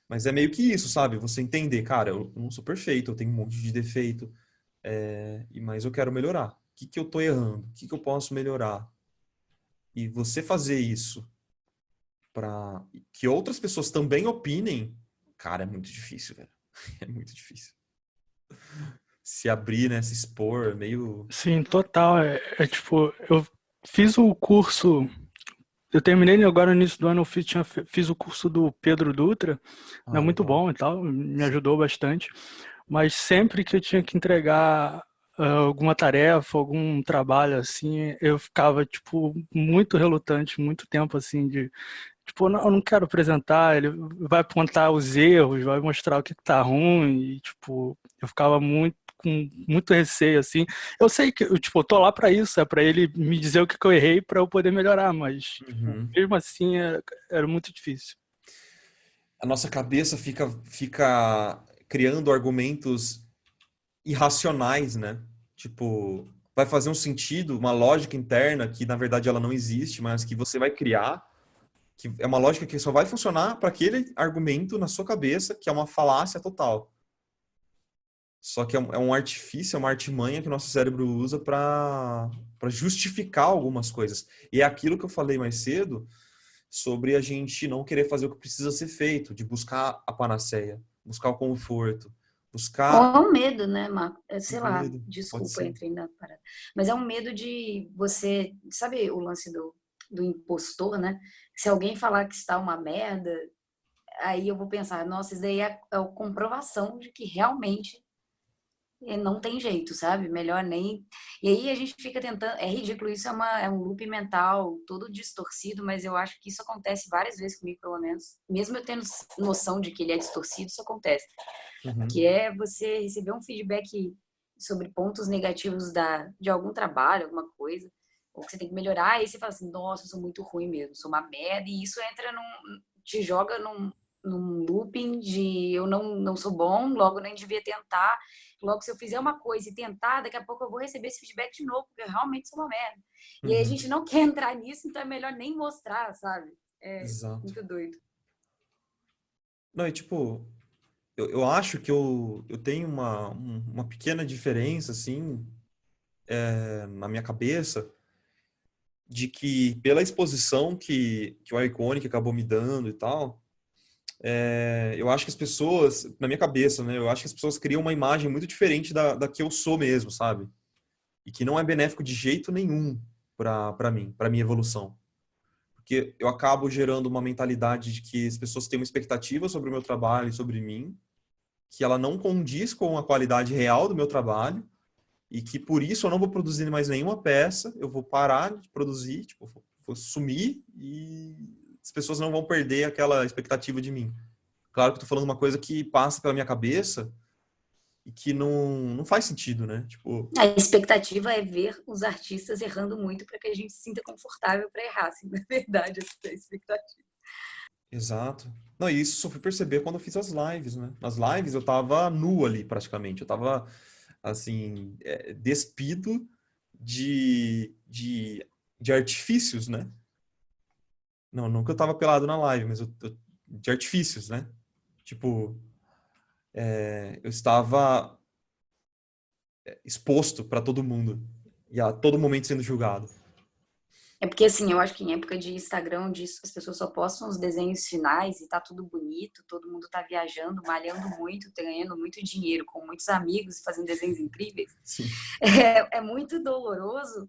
Mas é meio que isso, sabe? Você entender, cara, eu não sou perfeito, eu tenho um monte de defeito, mas eu quero melhorar. O que eu tô errando? O que eu posso melhorar? E você fazer isso para que outras pessoas também opinem, cara, é muito difícil, velho. É muito difícil. Se abrir, né? Se expor, é meio... Sim, total. Tipo, eu fiz o curso. Eu terminei agora no início do ano, fiz o curso do Pedro Dutra, né, Ah, muito legal. bom e tal, me ajudou bastante. Mas sempre que eu tinha que entregar alguma tarefa, algum trabalho assim, eu ficava tipo muito relutante, muito tempo assim de tipo, eu não quero apresentar, ele vai apontar os erros, vai mostrar o que tá ruim, e tipo, eu ficava com muito receio assim. Eu sei que tipo, eu tô lá para isso, é para ele me dizer o que eu errei para eu poder melhorar, mas tipo, Uhum. mesmo assim era muito difícil. A nossa cabeça fica criando argumentos irracionais, né? Tipo, vai fazer um sentido, uma lógica interna que na verdade ela não existe, mas que você vai criar, que é uma lógica que só vai funcionar para aquele argumento na sua cabeça, que é uma falácia total. Só que é um artifício, é uma artimanha que o nosso cérebro usa para justificar algumas coisas. E é aquilo que eu falei mais cedo sobre a gente não querer fazer o que precisa ser feito, de buscar a panaceia, buscar o conforto, Ou buscar é um medo, né, Marco? Sei o lá, medo, pode desculpa, ser. entrei na parada. Mas é um medo de você. Sabe o lance do impostor, né? Se alguém falar que está uma merda, aí eu vou pensar, nossa, isso daí é a comprovação de que realmente não tem jeito, sabe? Melhor nem. E aí a gente fica tentando. É ridículo, isso é um loop mental todo distorcido, mas eu acho que isso acontece várias vezes comigo, pelo menos. Mesmo eu tendo noção de que ele é distorcido, isso acontece. Que Uhum. é você receber um feedback sobre pontos negativos de algum trabalho, alguma coisa, ou que você tem que melhorar, e aí você fala assim, nossa, eu sou muito ruim mesmo, sou uma merda, e isso te joga num looping de eu não sou bom, logo nem devia tentar. Logo, se eu fizer uma coisa e tentar, daqui a pouco eu vou receber esse feedback de novo, porque eu realmente sou uma merda. E aí a gente não quer entrar nisso, então é melhor nem mostrar, sabe? É Exato. muito doido. Não, e tipo, eu acho que eu tenho uma pequena diferença, assim, na minha cabeça, de que pela exposição que o Iconic acabou me dando e tal, eu acho que as pessoas, na minha cabeça, né, eu acho que as pessoas criam uma imagem muito diferente da que eu sou mesmo, sabe? E que não é benéfico de jeito nenhum para mim, para minha evolução. Porque eu acabo gerando uma mentalidade de que as pessoas têm uma expectativa sobre o meu trabalho e sobre mim, que ela não condiz com a qualidade real do meu trabalho, e que por isso eu não vou produzir mais nenhuma peça, eu vou parar de produzir, tipo, vou sumir e as pessoas não vão perder aquela expectativa de mim. Claro que eu tô falando uma coisa que passa pela minha cabeça e que não faz sentido, né? Tipo, A expectativa é ver os artistas errando muito para que a gente se sinta confortável para errar, assim, na verdade, essa é a expectativa. exato. Não, e isso eu só fui perceber quando eu fiz as lives, né? Nas lives eu tava nu ali, praticamente. Eu tava, assim, despido de artifícios, né? Não, nunca eu tava pelado na live, mas de artifícios, né? Tipo, eu estava exposto para todo mundo e a todo momento sendo julgado. É porque, assim, eu acho que em época de Instagram, onde as pessoas só postam os desenhos finais e tá tudo bonito, todo mundo tá viajando, malhando muito, ganhando muito dinheiro, com muitos amigos e fazendo desenhos incríveis, Sim. é muito doloroso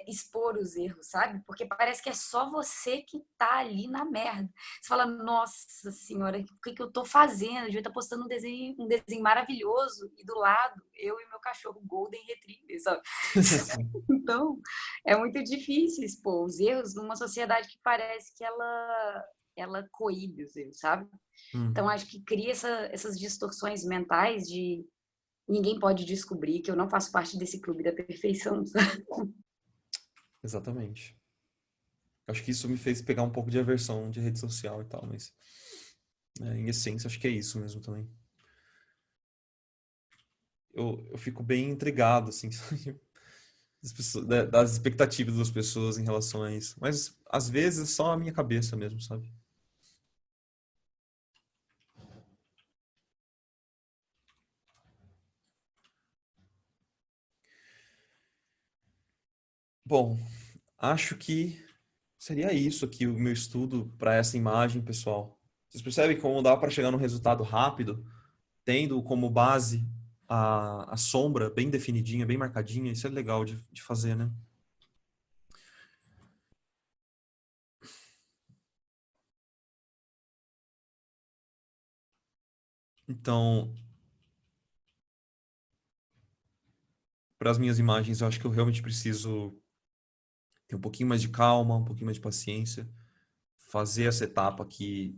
expor os erros, sabe? Porque parece que é só você que tá ali na merda. Você fala, nossa senhora, o que eu tô fazendo? Eu devia estar postando um desenho maravilhoso e do lado, eu e meu cachorro Golden Retriever, sabe? Sim. Então, é muito difícil expor os erros numa sociedade que parece que ela coíbe os erros, sabe? Então, acho que cria essas distorções mentais de ninguém pode descobrir que eu não faço parte desse clube da perfeição, sabe? Exatamente. Acho que isso me fez pegar um pouco de aversão de rede social e tal, mas em essência acho que é isso mesmo também. Eu fico bem intrigado, assim, das expectativas das pessoas em relação a isso. Mas às vezes é só a minha cabeça mesmo, sabe? Bom, acho que seria isso aqui o meu estudo para essa imagem, pessoal. Vocês percebem como dá para chegar num resultado rápido, tendo como base a sombra bem definidinha, bem marcadinha? Isso é legal de fazer, né? Então, para as minhas imagens, eu acho que eu realmente preciso ter um pouquinho mais de calma, um pouquinho mais de paciência, fazer essa etapa aqui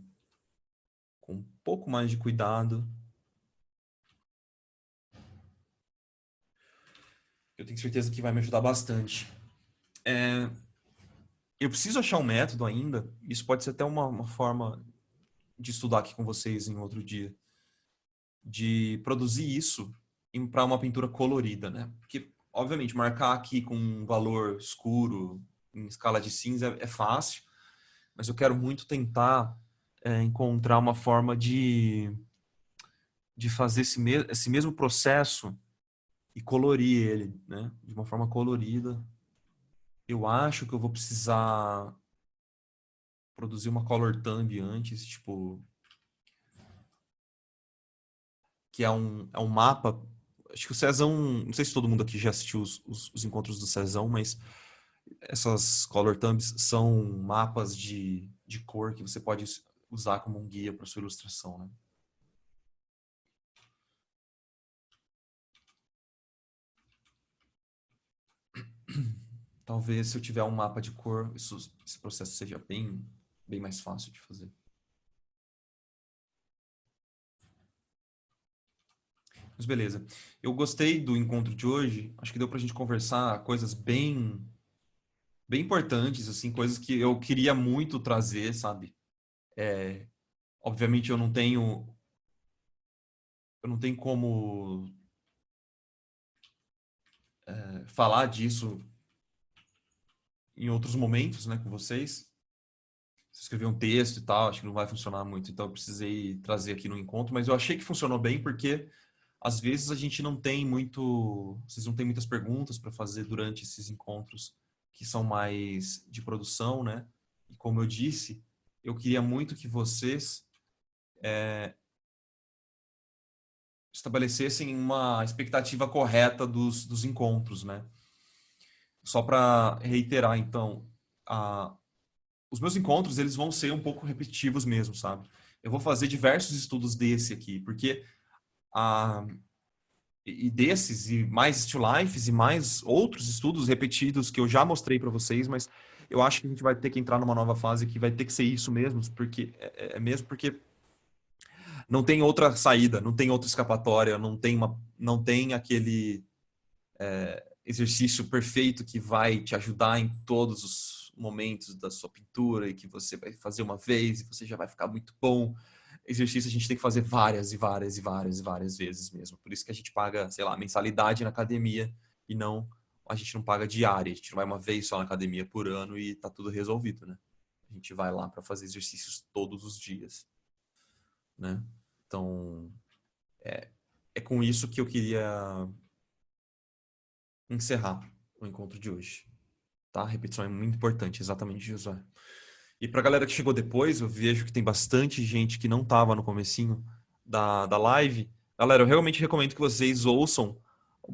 com um pouco mais de cuidado. Eu tenho certeza que vai me ajudar bastante. Eu preciso achar um método ainda, isso pode ser até uma forma de estudar aqui com vocês em outro dia, de produzir isso para uma pintura colorida, né? Porque, obviamente, marcar aqui com um valor escuro, em escala de cinza, é fácil, mas eu quero muito tentar encontrar uma forma de fazer esse mesmo processo e colorir ele, né? De uma forma colorida. Eu acho que eu vou precisar produzir uma color thumb antes, tipo, que é um mapa. Acho que o Cezão, não sei se todo mundo aqui já assistiu os encontros do Cezão, mas essas color thumbs são mapas de cor que você pode usar como um guia para sua ilustração, né? Talvez se eu tiver um mapa de cor, esse processo seja bem mais fácil de fazer. Mas beleza. Eu gostei do encontro de hoje. Acho que deu pra gente conversar coisas bem importantes, assim, coisas que eu queria muito trazer, sabe? Obviamente eu não tenho como falar disso em outros momentos, né, com vocês. Se escrever um texto e tal, acho que não vai funcionar muito, então eu precisei trazer aqui no encontro, mas eu achei que funcionou bem porque às vezes a gente não tem vocês não têm muitas perguntas para fazer durante esses encontros que são mais de produção, né? E como eu disse, eu queria muito que vocês estabelecessem uma expectativa correta dos encontros, né? Só para reiterar, então, os meus encontros, eles vão ser um pouco repetitivos mesmo, sabe? Eu vou fazer diversos estudos desse aqui, porque e desses, e mais Still Lifes, e mais outros estudos repetidos que eu já mostrei para vocês, mas eu acho que a gente vai ter que entrar numa nova fase que vai ter que ser isso mesmo, porque mesmo porque não tem outra saída, não tem outra escapatória, não tem aquele exercício perfeito que vai te ajudar em todos os momentos da sua pintura e que você vai fazer uma vez e você já vai ficar muito bom. Exercício a gente tem que fazer várias e várias e várias e várias vezes mesmo. Por isso que a gente paga, sei lá, mensalidade na academia e a gente não paga diária. A gente não vai uma vez só na academia por ano e tá tudo resolvido, né? A gente vai lá para fazer exercícios todos os dias, né? Então, é com isso que eu queria encerrar o encontro de hoje. Tá? A repetição é muito importante, exatamente, Josué. E pra galera que chegou depois, eu vejo que tem bastante gente que não tava no comecinho da live. Galera, eu realmente recomendo que vocês ouçam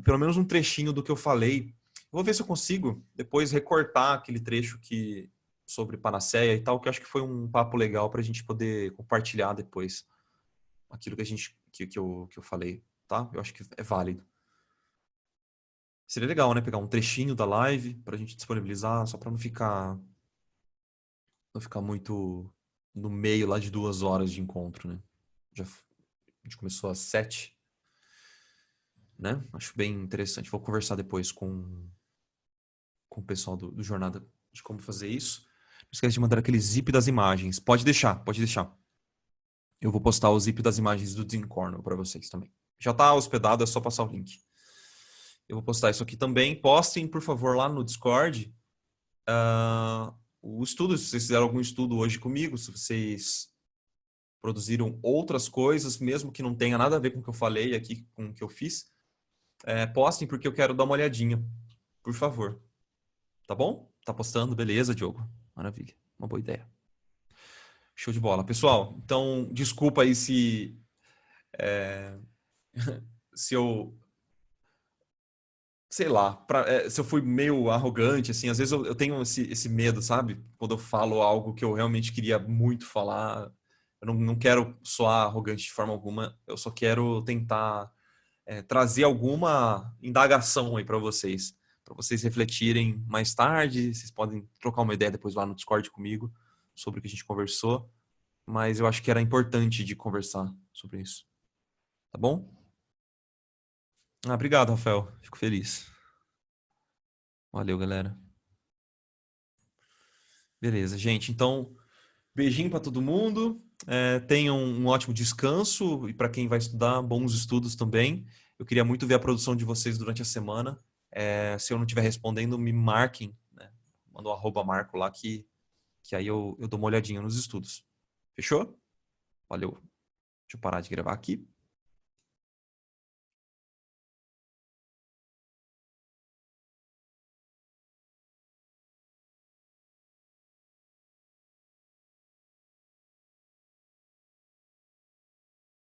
pelo menos um trechinho do que eu falei. Eu vou ver se eu consigo depois recortar aquele trecho sobre Panaceia e tal, que eu acho que foi um papo legal pra gente poder compartilhar depois aquilo que eu falei, tá? Eu acho que é válido. Seria legal, né? Pegar um trechinho da live pra gente disponibilizar, só pra não ficar muito no meio lá de 2 horas de encontro, né? A gente começou às 7, né? Acho bem interessante. Vou conversar depois com o pessoal do Jornada de como fazer isso. Não esquece de mandar aquele zip das imagens. Pode deixar, pode deixar. Eu vou postar o zip das imagens do Zincorno para vocês também. Já tá hospedado, é só passar o link. Eu vou postar isso aqui também. Postem, por favor, lá no Discord o estudo, se vocês fizeram algum estudo hoje comigo, se vocês produziram outras coisas, mesmo que não tenha nada a ver com o que eu falei aqui, com o que eu fiz, postem porque eu quero dar uma olhadinha, por favor. Tá bom? Tá postando? Beleza, Diogo. Maravilha. Uma boa ideia. Show de bola. Pessoal, então, desculpa aí se eu sei lá, se eu fui meio arrogante, assim, às vezes eu tenho esse medo, sabe? Quando eu falo algo que eu realmente queria muito falar, eu não quero soar arrogante de forma alguma, eu só quero tentar trazer alguma indagação aí para vocês refletirem mais tarde, vocês podem trocar uma ideia depois lá no Discord comigo sobre o que a gente conversou, mas eu acho que era importante de conversar sobre isso. Tá bom? Obrigado, Rafael. Fico feliz. Valeu, galera. Beleza, gente. Então, beijinho para todo mundo. Tenham um ótimo descanso e para quem vai estudar, bons estudos também. Eu queria muito ver a produção de vocês durante a semana. Se eu não estiver respondendo, me marquem, né? Manda o @marco lá que aí eu dou uma olhadinha nos estudos. Fechou? Valeu. Deixa eu parar de gravar aqui.